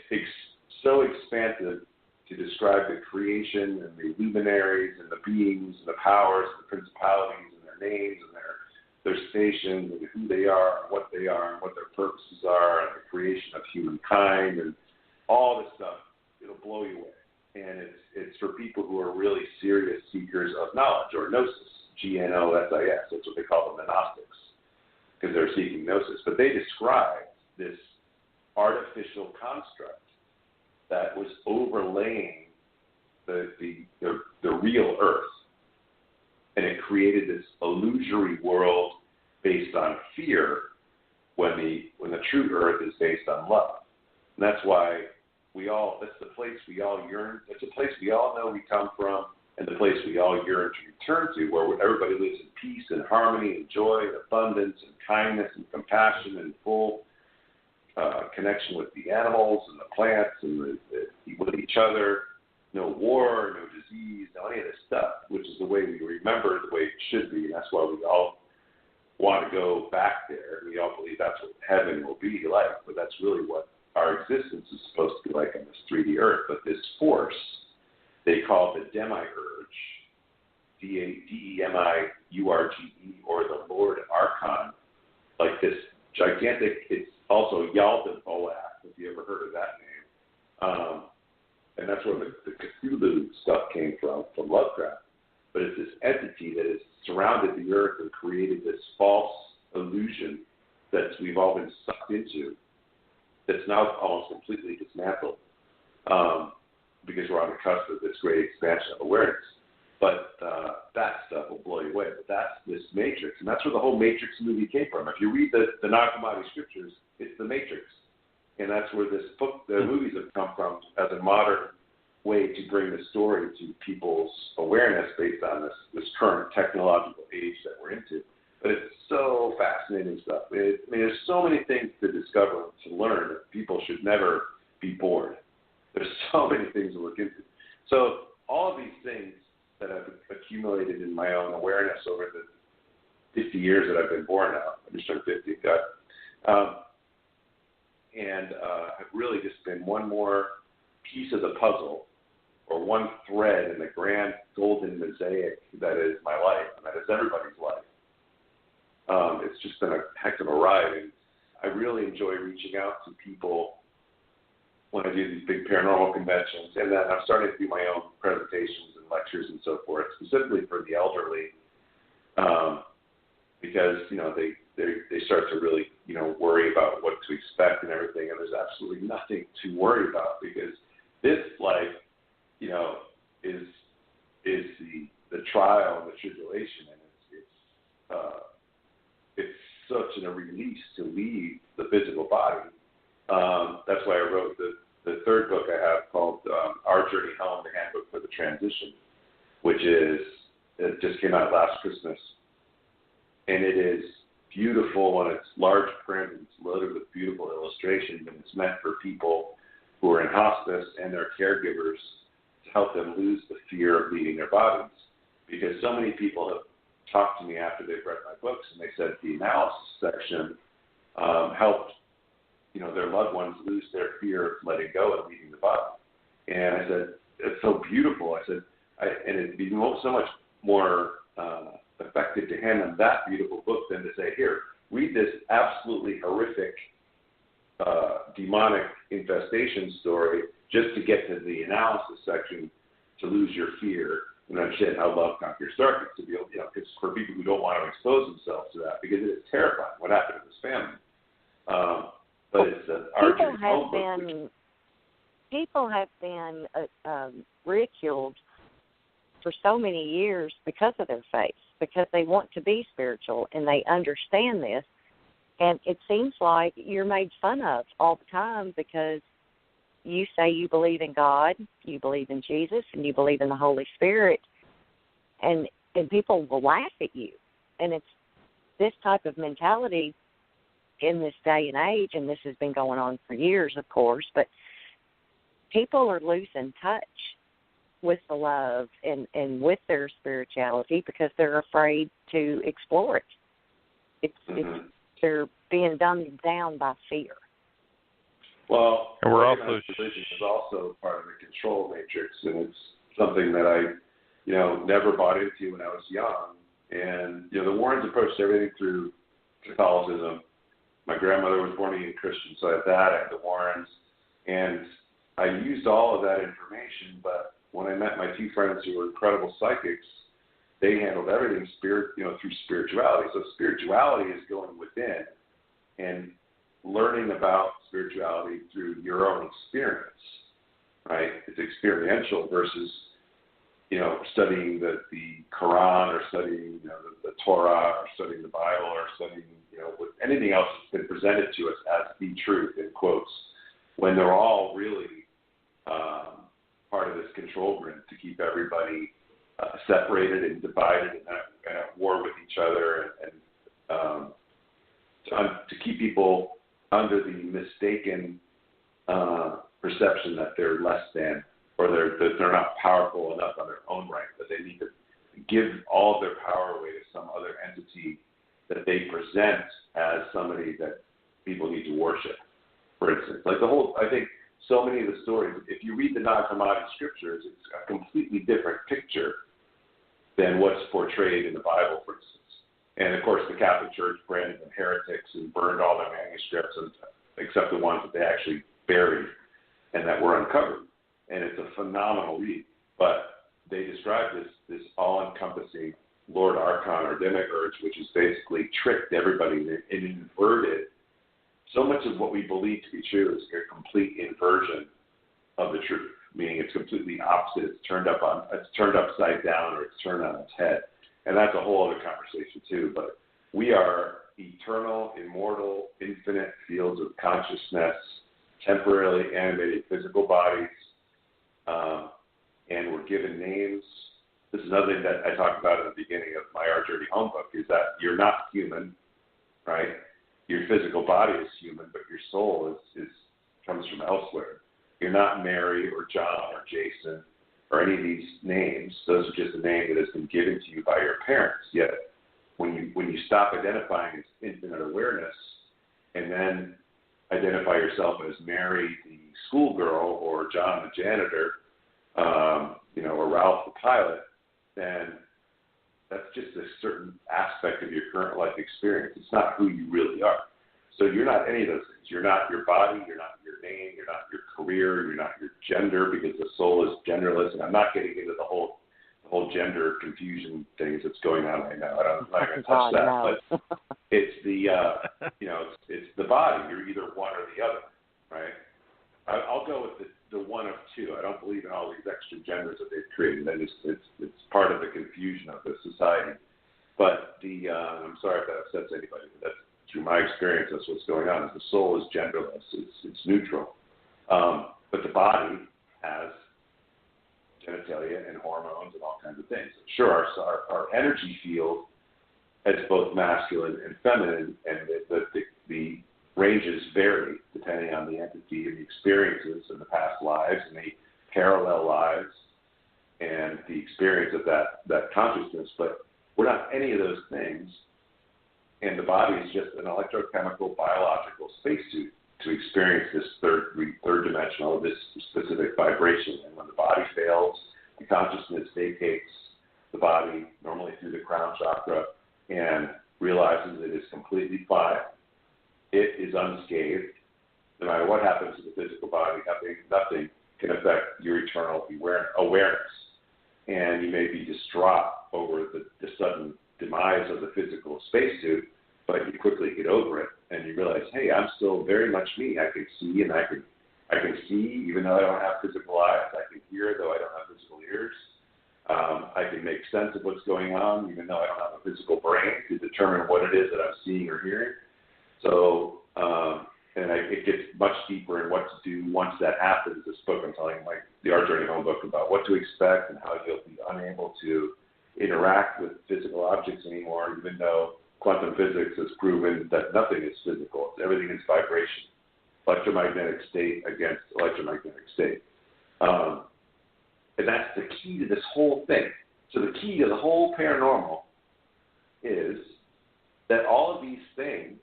so expansive to describe the creation and the luminaries and the beings and the powers and the principalities and their names and their stations and who they are and what their purposes are and the creation of humankind and all this stuff. It'll blow you away. And it's for people who are really serious seekers of knowledge, or gnosis, Gnosis. That's what they call them, the Gnostics, because they're seeking gnosis. But they describe this artificial construct that was overlaying the real Earth, and it created this illusory world based on fear when the true Earth is based on love. And that's why that's the place we all yearn. It's a place we all know we come from, and the place we all yearn to return to, where everybody lives in peace and harmony and joy and abundance and kindness and compassion and full connection with the animals and the plants and with each other. No war, no disease, no any of this stuff, which is the way we remember the way it should be, and that's why we all want to go back there. We all believe that's what heaven will be like, but that's really what our existence is supposed to be like on this 3D Earth. But this force, they call the demiurge, Demiurge, or the Lord Archon, like this gigantic, it's also Yaldabaoth, if you ever heard of that name. And that's where the Cthulhu stuff came from Lovecraft. But it's this entity that has surrounded the Earth and created this false illusion that we've all been sucked into, that's now almost completely dismantled. because we're on the cusp of this great expansion of awareness. But that stuff will blow you away. But that's this Matrix, and that's where the whole Matrix movie came from. If you read the Nag-Hammadi scriptures, it's the Matrix, and that's where this book, the movies have come from as a modern way to bring the story to people's awareness based on this current technological age that we're into. But it's so fascinating stuff. There's so many things to discover, to learn, that people should never be bored. There's so many things to look into. So all of these things that I've accumulated in my own awareness over the 50 years that I've been born now. I just turned 50, have really just been one more piece of the puzzle, or one thread in the grand golden mosaic that is my life, and that is everybody's life. It's just been a heck of a ride, and I really enjoy reaching out to people when I do these big paranormal conventions, and then I'm starting to do my own presentations and lectures and so forth, specifically for the elderly, because they start to really worry about what to expect and everything, and there's absolutely nothing to worry about, because this life is the trial and the tribulation, and it's such a release to leave the physical body. That's why I wrote the third book I have called Our Journey Home, the Handbook for the Transition, it just came out last Christmas. And it is beautiful, and it's large print, and it's loaded with beautiful illustrations, and it's meant for people who are in hospice and their caregivers to help them lose the fear of leaving their bodies. Because so many people have talked to me after they've read my books, and they said the analysis section helped their loved ones lose their fear of letting go and leaving the body. And I said, it's so beautiful. I said, and it'd be so much more effective to hand them that beautiful book than to say, here, read this absolutely horrific demonic infestation story just to get to the analysis section to lose your fear and understand how love conquers darkness. To be able, it's for people who don't want to expose themselves to that, because it is terrifying what happened to this family. But it's people have been ridiculed for so many years because of their faith, because they want to be spiritual and they understand this. And it seems like you're made fun of all the time because you say you believe in God, you believe in Jesus, and you believe in the Holy Spirit, and people will laugh at you. And it's this type of mentality in this day and age, and this has been going on for years, of course, but people are losing touch with the love and with their spirituality because they're afraid to explore it. They're being dumbed down by fear. Well, and we're also religion is also part of the control matrix, and it's something that I, never bought into when I was young. And the Warrens approached everything through Catholicism. My grandmother was born again Christian, so I had that. I had the Warrens, and I used all of that information. But when I met my two friends who were incredible psychics, they handled everything through spirituality. So spirituality is going within and learning about spirituality through your own experience, right? It's experiential versus, studying the Quran or studying, the Torah or studying the Bible or studying, with anything else that's been presented to us as the truth, in quotes, when they're all really part of this control grid to keep everybody separated and divided and at war with each other and to keep people under the mistaken perception that they're less than, or that they're not powerful enough on their own right, that they need to give all of their power away to some other entity that they present as somebody that people need to worship, for instance. Like I think so many of the stories, if you read the Nag-Hammadi scriptures, it's a completely different picture than what's portrayed in the Bible, for instance. And, of course, the Catholic Church branded them heretics and burned all their manuscripts, except the ones that they actually buried and that were uncovered. And it's a phenomenal read. But they describe this all-encompassing Lord Archon or Demiurge, which has basically tricked everybody and inverted. So much of what we believe to be true is a complete inversion of the truth. meaning it's completely opposite. It's turned upside down, or it's turned on its head. And that's a whole other conversation too. But we are eternal, immortal, infinite fields of consciousness, temporarily animated physical bodies, and we're given names. This is another thing that I talked about at the beginning of my Our Journey Home book, is that you're not human, right? Your physical body is human, but your soul comes from elsewhere. You're not Mary or John or Jason or any of these names. Those are just a name that has been given to you by your parents. Yet when you stop identifying as infinite awareness and then identify yourself as Mary the schoolgirl or John the janitor, or Ralph the pilot, then that's just a certain aspect of your current life experience. It's not who you really are. So you're not any of those things. You're not your body, you're not your name, you're not your career, you're not your gender, because the soul is genderless. And I'm not getting into the whole gender confusion things that's going on right now. I'm not going to touch that. But it's the it's the body. You're either one or the other, right? I'll go with the one of two. I don't believe in all these extra genders that they've created. It's part of the confusion of the society. But I'm sorry if that upsets anybody, but that's through my experience. That's what's going on. Is the soul is genderless. It's neutral. But the body has genitalia and hormones and all kinds of things. Sure, our energy field is both masculine and feminine, and the ranges vary depending on the entity and the experiences in the past lives and the parallel lives and the experience of that consciousness. But we're not any of those things, and the body is just an electrochemical biological spacesuit to experience this third dimensional, this specific vibration. And when the body fails, the consciousness vacates the body, normally through the crown chakra, and realizes it is completely fine. It is unscathed. No matter what happens to the physical body, nothing can affect your eternal awareness. And you may be distraught over the sudden demise of the physical spacesuit, but you quickly get over it, and you realize, hey, I'm still very much me. I can see, and I can see even though I don't have physical eyes. I can hear though I don't have physical ears. I can make sense of what's going on even though I don't have a physical brain to determine what it is that I'm seeing or hearing. So, it gets much deeper in what to do once that happens. This book I'm telling, the Our Journey Home book, about what to expect and how you'll be unable to interact with physical objects anymore, even though quantum physics has proven that nothing is physical. Everything is vibration, electromagnetic state against electromagnetic state. And that's the key to this whole thing. So the key to the whole paranormal is that all of these things,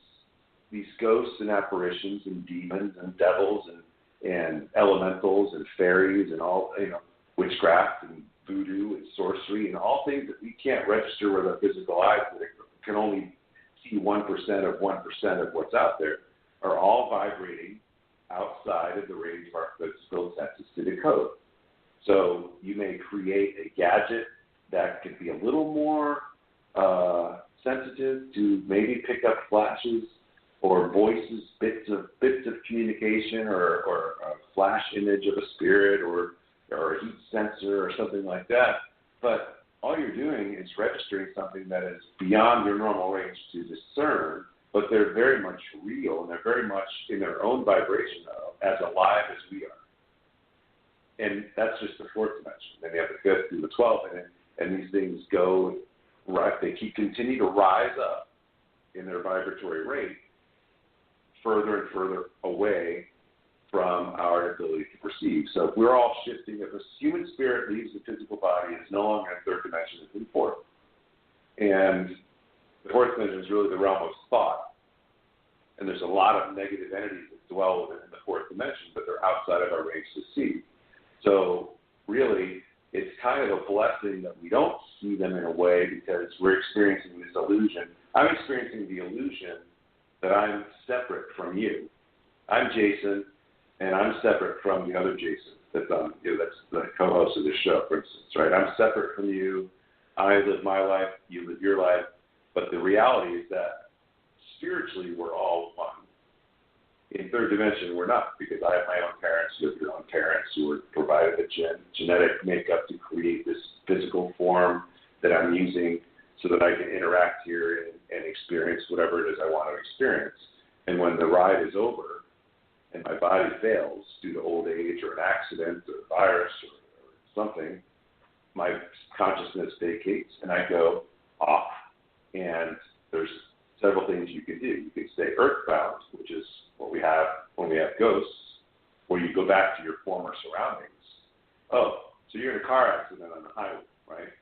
these ghosts and apparitions and demons and devils and elementals and fairies and all, witchcraft and voodoo and sorcery and all things that we can't register with our physical eyes, that can only see 1% of 1% of what's out there, are all vibrating outside of the range of our physical senses to decode. So you may create a gadget that could be a little more sensitive to maybe pick up flashes or voices, bits of communication, or a flash image of a spirit, or a heat sensor or something like that. But all you're doing is registering something that is beyond your normal range to discern, but they're very much real, and they're very much in their own vibration as alive as we are. And that's just the fourth dimension. Then you have the fifth through the 12th, and these things go right. They continue to rise up in their vibratory rate further and further away from our ability to perceive. So if we're all shifting, if a human spirit leaves the physical body, it's no longer in third dimension, it's in fourth. And the fourth dimension is really the realm of thought. And there's a lot of negative entities that dwell within the fourth dimension, but they're outside of our range to see. So really, it's kind of a blessing that we don't see them in a way, because we're experiencing this illusion. I'm experiencing the illusion that I'm separate from you. I'm Jason, and I'm separate from the other Jason that's on, that's the co-host of this show, for instance, right? I'm separate from you. I live my life, you live your life. But the reality is that spiritually we're all one. In third dimension, we're not, because I have my own parents, you have your own parents who were provided a genetic makeup to create this physical form that I'm using so that I can interact here and experience whatever it is I want to experience. And when the ride is over and my body fails due to old age or an accident or a virus or something, my consciousness vacates and I go off. And there's several things you can do. You can stay earthbound, which is what we have when we have ghosts, where you go back to your former surroundings. Oh, so you're in a car accident on the highway, right?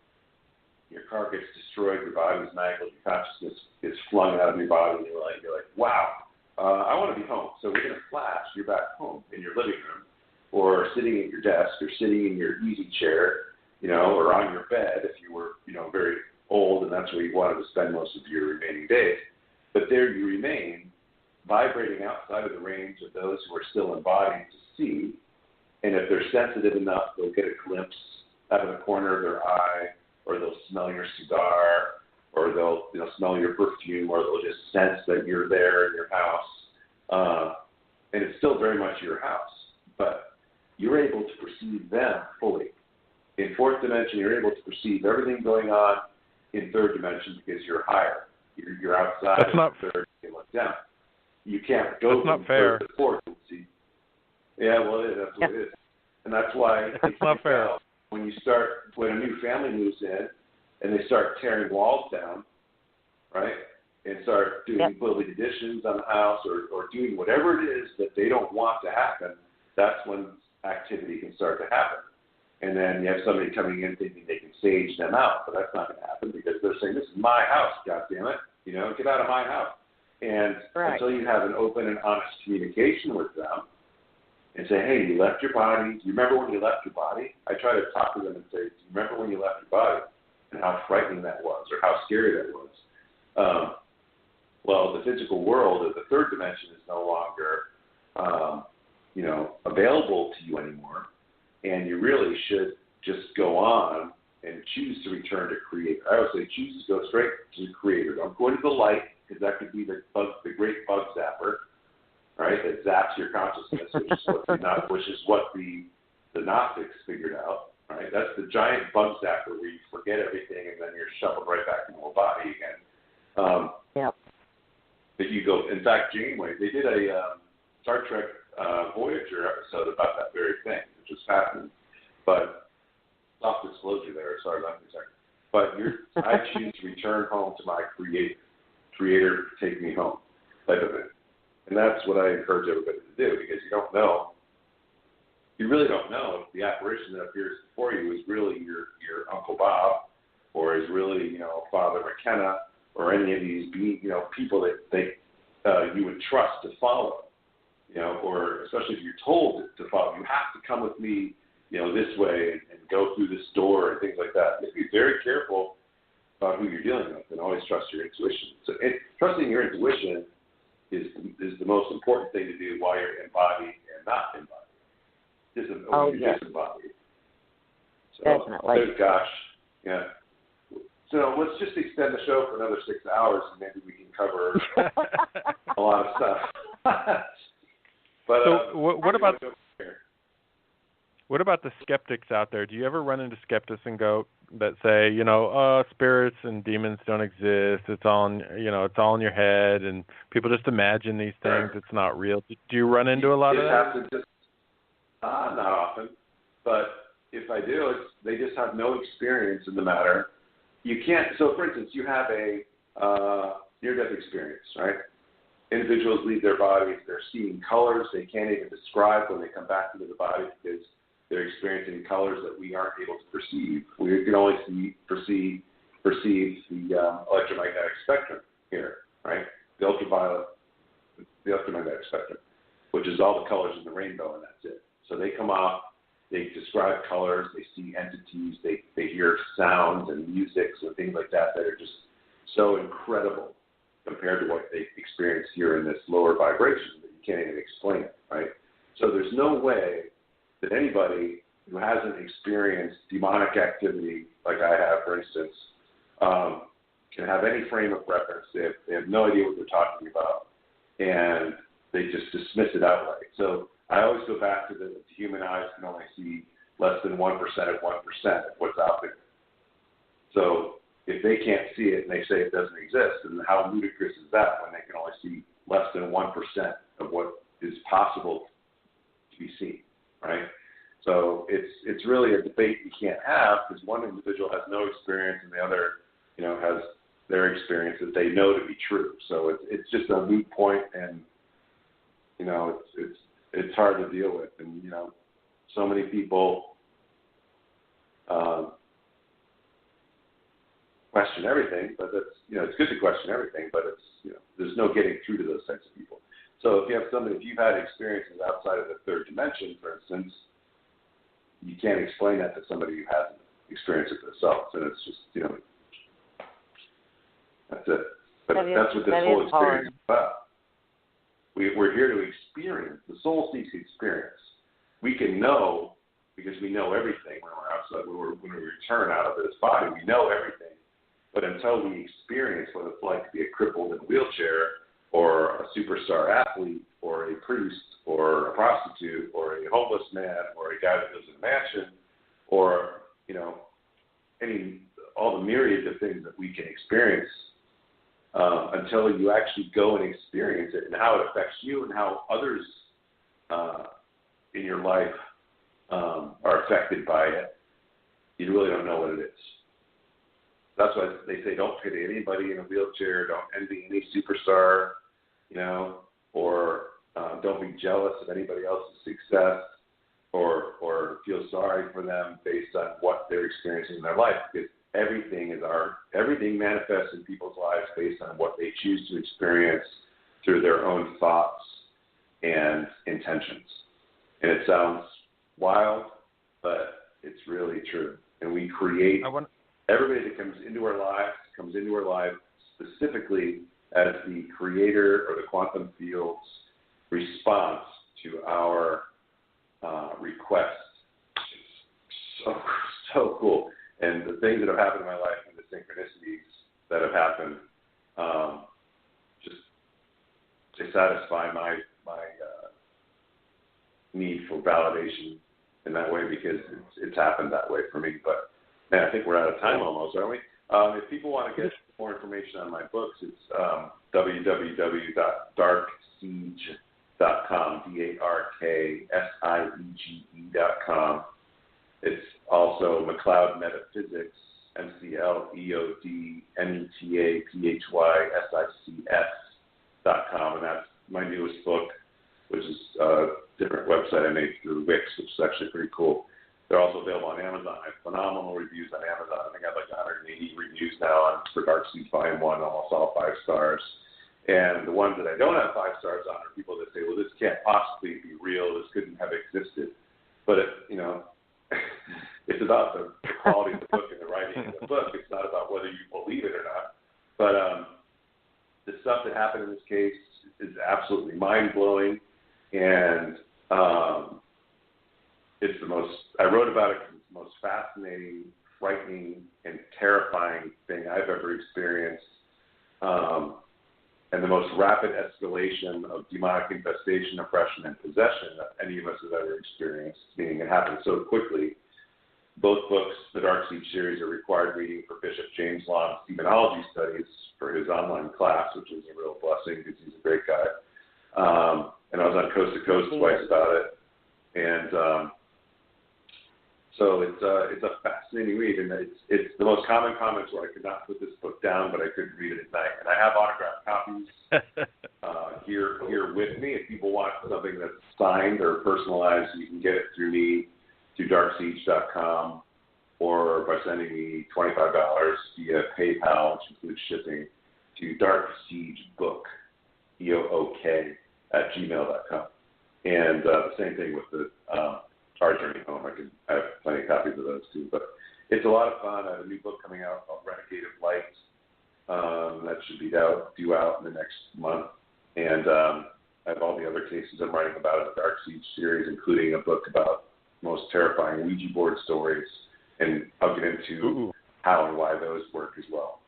Your car gets destroyed, your body's mangled, your consciousness is flung out of your body, and you're like, wow, I want to be home. So we're going to flash, you're back home in your living room, or sitting at your desk, or sitting in your easy chair, or on your bed if you were, very old, and that's where you wanted to spend most of your remaining days. But there you remain, vibrating outside of the range of those who are still embodied to see. And if they're sensitive enough, they'll get a glimpse out of the corner of their eye, or they'll smell your cigar, or they'll smell your perfume, or they'll just sense that you're there in your house. And it's still very much your house, but you're able to perceive them fully. In fourth dimension, you're able to perceive everything going on in third dimension because you're higher. You're outside of third, you look down. You can't go from third to fourth and see. Yeah, well, that's what it is. And that's why that's not fair. When a new family moves in and they start tearing walls down, right, and start doing building additions on the house or doing whatever it is that they don't want to happen, that's when activity can start to happen. And then you have somebody coming in thinking they can sage them out, but that's not going to happen because they're saying, this is my house, goddammit, get out of my house. And until you have an open and honest communication with them and say, hey, you left your body. Do you remember when you left your body? I try to talk to them and say, do you remember when you left your body and how frightening that was or how scary that was? Well, the physical world of the third dimension is no longer, available to you anymore. And you really should just go on and choose to return to Creator. I always say choose to go straight to the Creator. Don't go into the light, because that could be the great bug zapper, right, that zaps your consciousness, which is what the Gnostics figured out, right? That's the giant bug zapper where you forget everything and then you're shuffled right back into a body again. That you go, in fact, Janeway, they did a Star Trek Voyager episode about that very thing, which was fascinating. But soft disclosure there, as far as I'm concerned. But I choose to return home to my Creator. Creator, take me home, type of it. And that's what I encourage everybody to do, because you really don't know if the apparition that appears before you is really your Uncle Bob, or is really, Father McKenna, or any of these people that you would trust to follow, or especially if you're told to follow. You have to come with me, this way and go through this door and things like that. You have to be very careful about who you're dealing with, and always trust your intuition. So trusting your intuition is the most important thing to do while you're embodied and not embodied. Disembodied. So, definitely. Gosh, yeah. So let's just extend the show for another 6 hours, and maybe we can cover a lot of stuff. But so what about the skeptics out there? Do you ever run into skeptics that say, spirits and demons don't exist. It's all in your head, and people just imagine these things. It's not real. Do you run into a lot of that? Not often, but if I do, they just have no experience in the matter. You can't. So, for instance, you have a near-death experience, right? Individuals leave their bodies. They're seeing colors they can't even describe when they come back into the body because they're experiencing colors that we aren't able to perceive. We can only perceive the electromagnetic spectrum here, right? The electromagnetic spectrum, which is all the colors in the rainbow, and that's it. So they come off, they describe colors, they see entities, they hear sounds and musics and things like that are just so incredible compared to what they experience here in this lower vibration that you can't even explain it, right? So there's no way that anybody who hasn't experienced demonic activity like I have, for instance, can have any frame of reference. They have no idea what they're talking about. And they just dismiss it outright. So I always go back to the human eyes can only see less than 1% of 1% of what's out there. So if they can't see it and they say it doesn't exist, then how ludicrous is that when they can only see less than 1% of what is possible to be seen, right? So it's really a debate you can't have because one individual has no experience and the other, has their experience that they know to be true. So it's just a moot point, and it's hard to deal with, and so many people question everything, but that's it's good to question everything, but it's there's no getting through to those types of people. So if you've had experiences outside of the third dimension, for instance, you can't explain that to somebody who hasn't experienced it themselves, and it's just that's it. But that's what this whole experience is about. We're here to experience. The soul seeks experience. We can know because we know everything when we're outside. When we return out of this body, we know everything. But until we experience what it's like to be a crippled in a wheelchair, or a superstar athlete, or a priest, or a prostitute, or a homeless man, or a guy that lives in a mansion, or all the myriad of things that we can experience, until you actually go and experience it and how it affects you and how others in your life are affected by it, you really don't know what it is. That's why they say don't pity anybody in a wheelchair, don't envy any superstar, or don't be jealous of anybody else's success, or feel sorry for them based on what they're experiencing in their life, because everything manifests in people's lives based on what they choose to experience through their own thoughts and intentions. And it sounds wild, but it's really true. And we create everybody that comes into our lives specifically as the creator or the quantum field's response to our request. It's so cool. And the things that have happened in my life and the synchronicities that have happened just to satisfy my need for validation in that way, because it's happened that way for me. But man, I think we're out of time almost, aren't we? If people want to get more information on my books, it's www.darksiege.com, DARKSIEGE.com. It's also McLeod Metaphysics, McLeodMetaphysics.com, and that's my newest book, which is a different website I made through Wix, which is actually pretty cool. They're also available on Amazon. I have phenomenal reviews on Amazon. I think I have like 180 reviews now for Dark Siege Volume 1, almost all 5 stars. And the ones that I don't have 5 stars on are people that say, well, this can't possibly be real. This couldn't have existed. But, it's about the quality of the book and the writing of the book. It's not about whether you believe it or not. But the stuff that happened in this case is absolutely mind-blowing. And I wrote about it because it's the most fascinating, frightening, and terrifying thing I've ever experienced. And the most rapid escalation of demonic infestation, oppression, and possession that any of us have ever experienced, meaning it happened so quickly. Both books, the Dark Siege series, are required reading for Bishop James Long's demonology studies for his online class, which is a real blessing because he's a great guy. And I was on Coast to Coast twice about it. And so it's a fascinating read, and it's the most common comments where I could not put this book down, but I couldn't read it at night. And I have autographed copies here with me. If people want something that's signed or personalized, you can get it through me, through darksiege.com, or by sending me $25 via PayPal, which includes shipping, to darksiegebook, EOOK, @gmail.com. And the same thing with the Our Journey Home. I have plenty of copies of those too. But it's a lot of fun. I have a new book coming out called Renegade of Light. That should be due out in the next month. And I have all the other cases I'm writing about in the Dark Siege series, including a book about most terrifying Ouija board stories, and I'll get into how and why those work as well.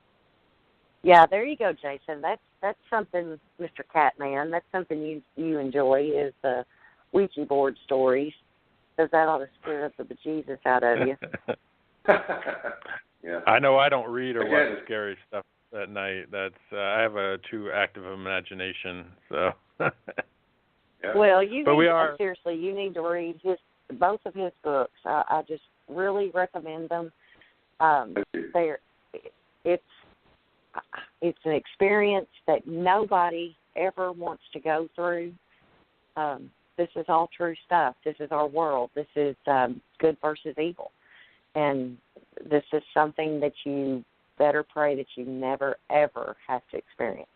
Yeah, there you go, Jason. That's something, Mr. Catman. That's something you enjoy is the Ouija board stories, because that ought to scare the bejesus out of you. Yeah. I know I don't read or watch scary stuff at night. That's I have a too active imagination, so. Yeah. Well, seriously, you need to read both of his books. I just really recommend them. It's an experience that nobody ever wants to go through. This is all true stuff. This is our world. This is good versus evil. And this is something that you better pray that you never, ever have to experience.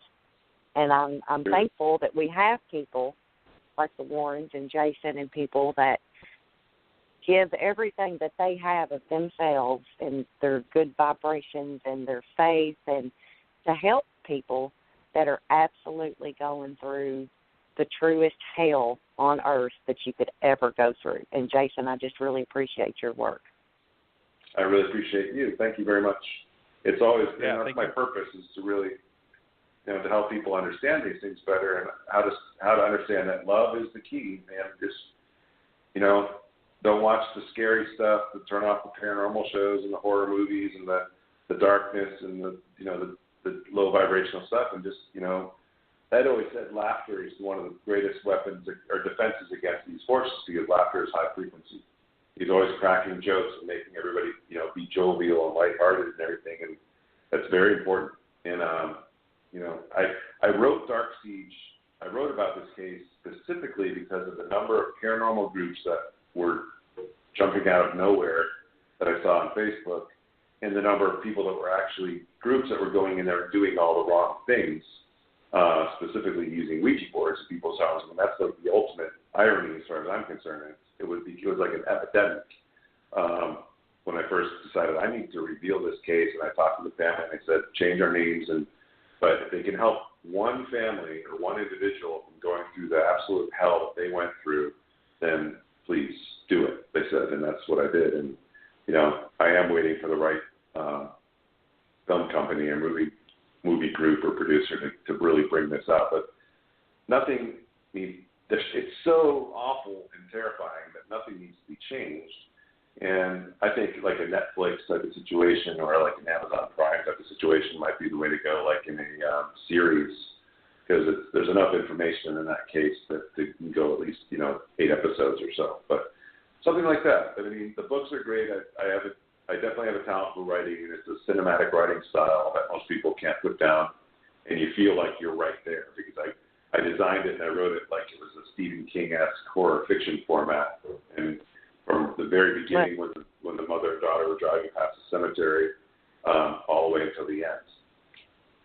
And I'm thankful that we have people like the Warrens and Jason and people that give everything that they have of themselves and their good vibrations and their faith and to help people that are absolutely going through the truest hell on earth that you could ever go through. And, Jason, I just really appreciate your work. I really appreciate you. Thank you very much. It's always that's my purpose is to really, to help people understand these things better and how to understand that love is the key. And just, don't watch the scary stuff, turn off the paranormal shows and the horror movies and the darkness and the low vibrational stuff. And just, I'd always said laughter is one of the greatest weapons or defenses against these forces because laughter is high frequency. He's always cracking jokes and making everybody, be jovial and lighthearted and everything, and that's very important. And I wrote Dark Siege. I wrote about this case specifically because of the number of paranormal groups that were jumping out of nowhere that I saw on Facebook, and the number of people that were actually groups that were going in there and doing all the wrong things, specifically using Ouija boards in people's houses. And that's like the ultimate irony as far as I'm concerned. It was like an epidemic. When I first decided I need to reveal this case, and I talked to the family, and I said, change our names, but if they can help one family or one individual from going through the absolute hell that they went through, then please do it, they said, and that's what I did. And, I am waiting for the right film company or movie group or producer to really bring this out. But nothing needs, it's so awful and terrifying that nothing needs to be changed. And I think like a Netflix type of situation or like an Amazon Prime type of situation might be the way to go, like in a series, because there's enough information in that case that they can go at least 8 episodes or so. But something like that. I mean, the books are great. I definitely have a talent for writing, and it's a cinematic writing style that most people can't put down, and you feel like you're right there because I designed it and I wrote it like it was a Stephen King-esque horror fiction format. And from the very beginning, when the mother and daughter were driving past the cemetery, all the way until the end.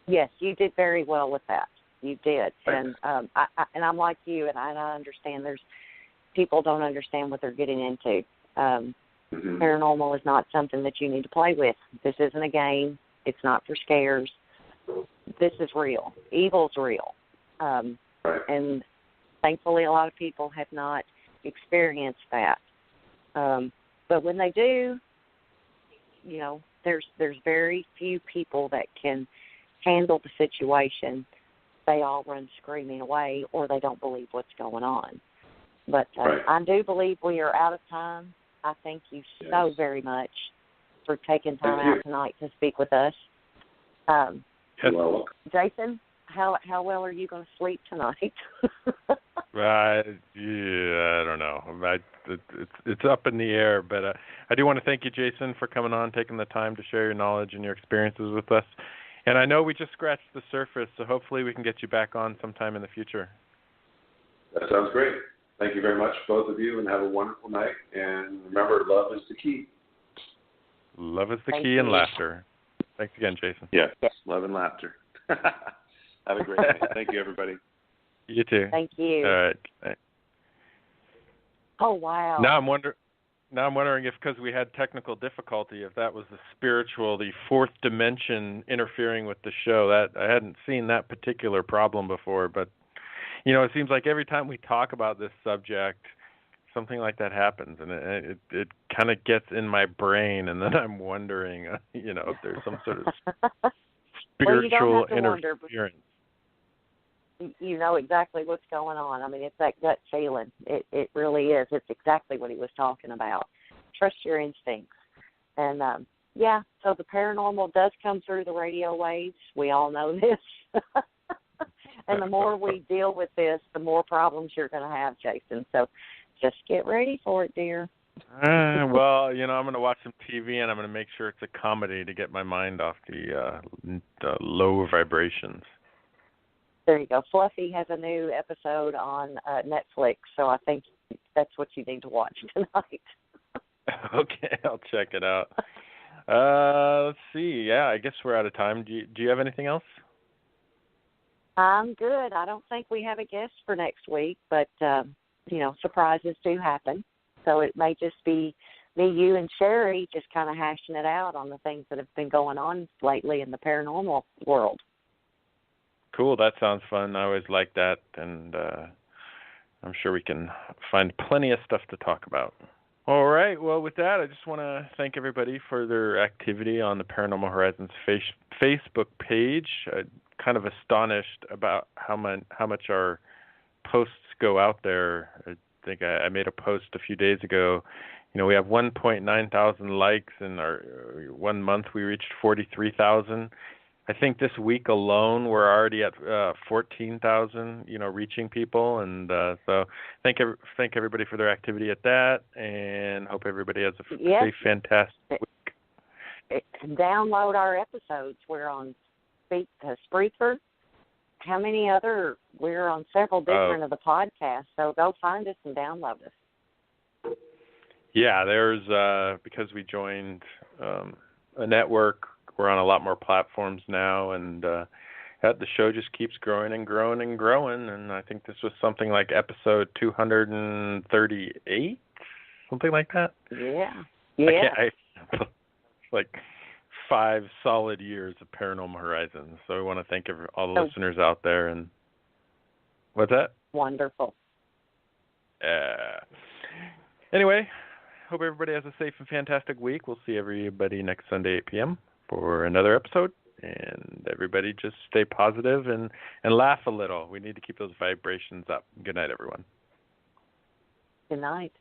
Yes, you did very well with that. You did, and I'm like you, and I understand. There's people don't understand what they're getting into. Paranormal is not something that you need to play with. This isn't a game. It's not for scares. This is real. Evil's real. And thankfully a lot of people have not experienced that. But when they do, there's very few people that can handle the situation. They all run screaming away or they don't believe what's going on. But I do believe we are out of time. I thank you so very much for taking time out tonight to speak with us. Jason, how well are you going to sleep tonight? I don't know. It's up in the air, but I do want to thank you, Jason, for coming on, taking the time to share your knowledge and your experiences with us. And I know we just scratched the surface, so hopefully we can get you back on sometime in the future. That sounds great. Thank you very much, both of you, and have a wonderful night. And remember, love is the key. Love is the key and laughter. Thanks again, Jason. Yes, love and laughter. Have a great night. Thank you, everybody. You too. Thank you. All right. Oh, wow. Now I'm wondering if, because we had technical difficulty, if that was the fourth dimension interfering with the show. That I hadn't seen that particular problem before, but it seems like every time we talk about this subject, something like that happens, and it kind of gets in my brain, and then I'm wondering, if there's some sort of spiritual you don't have to interference. wonder. You know exactly what's going on. I mean, it's that gut feeling. It really is. It's exactly what he was talking about. Trust your instincts. And, so the paranormal does come through the radio waves. We all know this. And the more we deal with this, the more problems you're going to have, Jason. So just get ready for it, dear. Well, I'm going to watch some TV, and I'm going to make sure it's a comedy to get my mind off the low vibrations. There you go. Fluffy has a new episode on Netflix, so I think that's what you need to watch tonight. Okay, I'll check it out. Let's see. Yeah, I guess we're out of time. Do you have anything else? I'm good. I don't think we have a guest for next week, but, surprises do happen. So it may just be me, you, and Sherry just kind of hashing it out on the things that have been going on lately in the paranormal world. Cool. That sounds fun. I always like that, and I'm sure we can find plenty of stuff to talk about. All right. Well, with that, I just want to thank everybody for their activity on the Paranormal Horizons Facebook page. I'm kind of astonished about how much our posts go out there. I think I made a post a few days ago. We have 1.9 thousand likes, and our 1 month we reached 43,000. I think this week alone we're already at 14,000, reaching people, and so thank everybody for their activity at that, and hope everybody has a fantastic week. Download our episodes. We're on Spreaker. How many other? We're on several different of the podcasts, so go find us and download us. Yeah, there's because we joined a network. We're on a lot more platforms now, and the show just keeps growing and growing and growing. And I think this was something like episode 238, something like that. Yeah. Like 5 solid years of Paranormal Horizons. So we want to thank all the listeners out there. And what's that? Wonderful. Anyway, hope everybody has a safe and fantastic week. We'll see everybody next Sunday, 8 p.m. for another episode. And everybody just stay positive and laugh a little. We need to keep those vibrations up. Good night, everyone. Good night.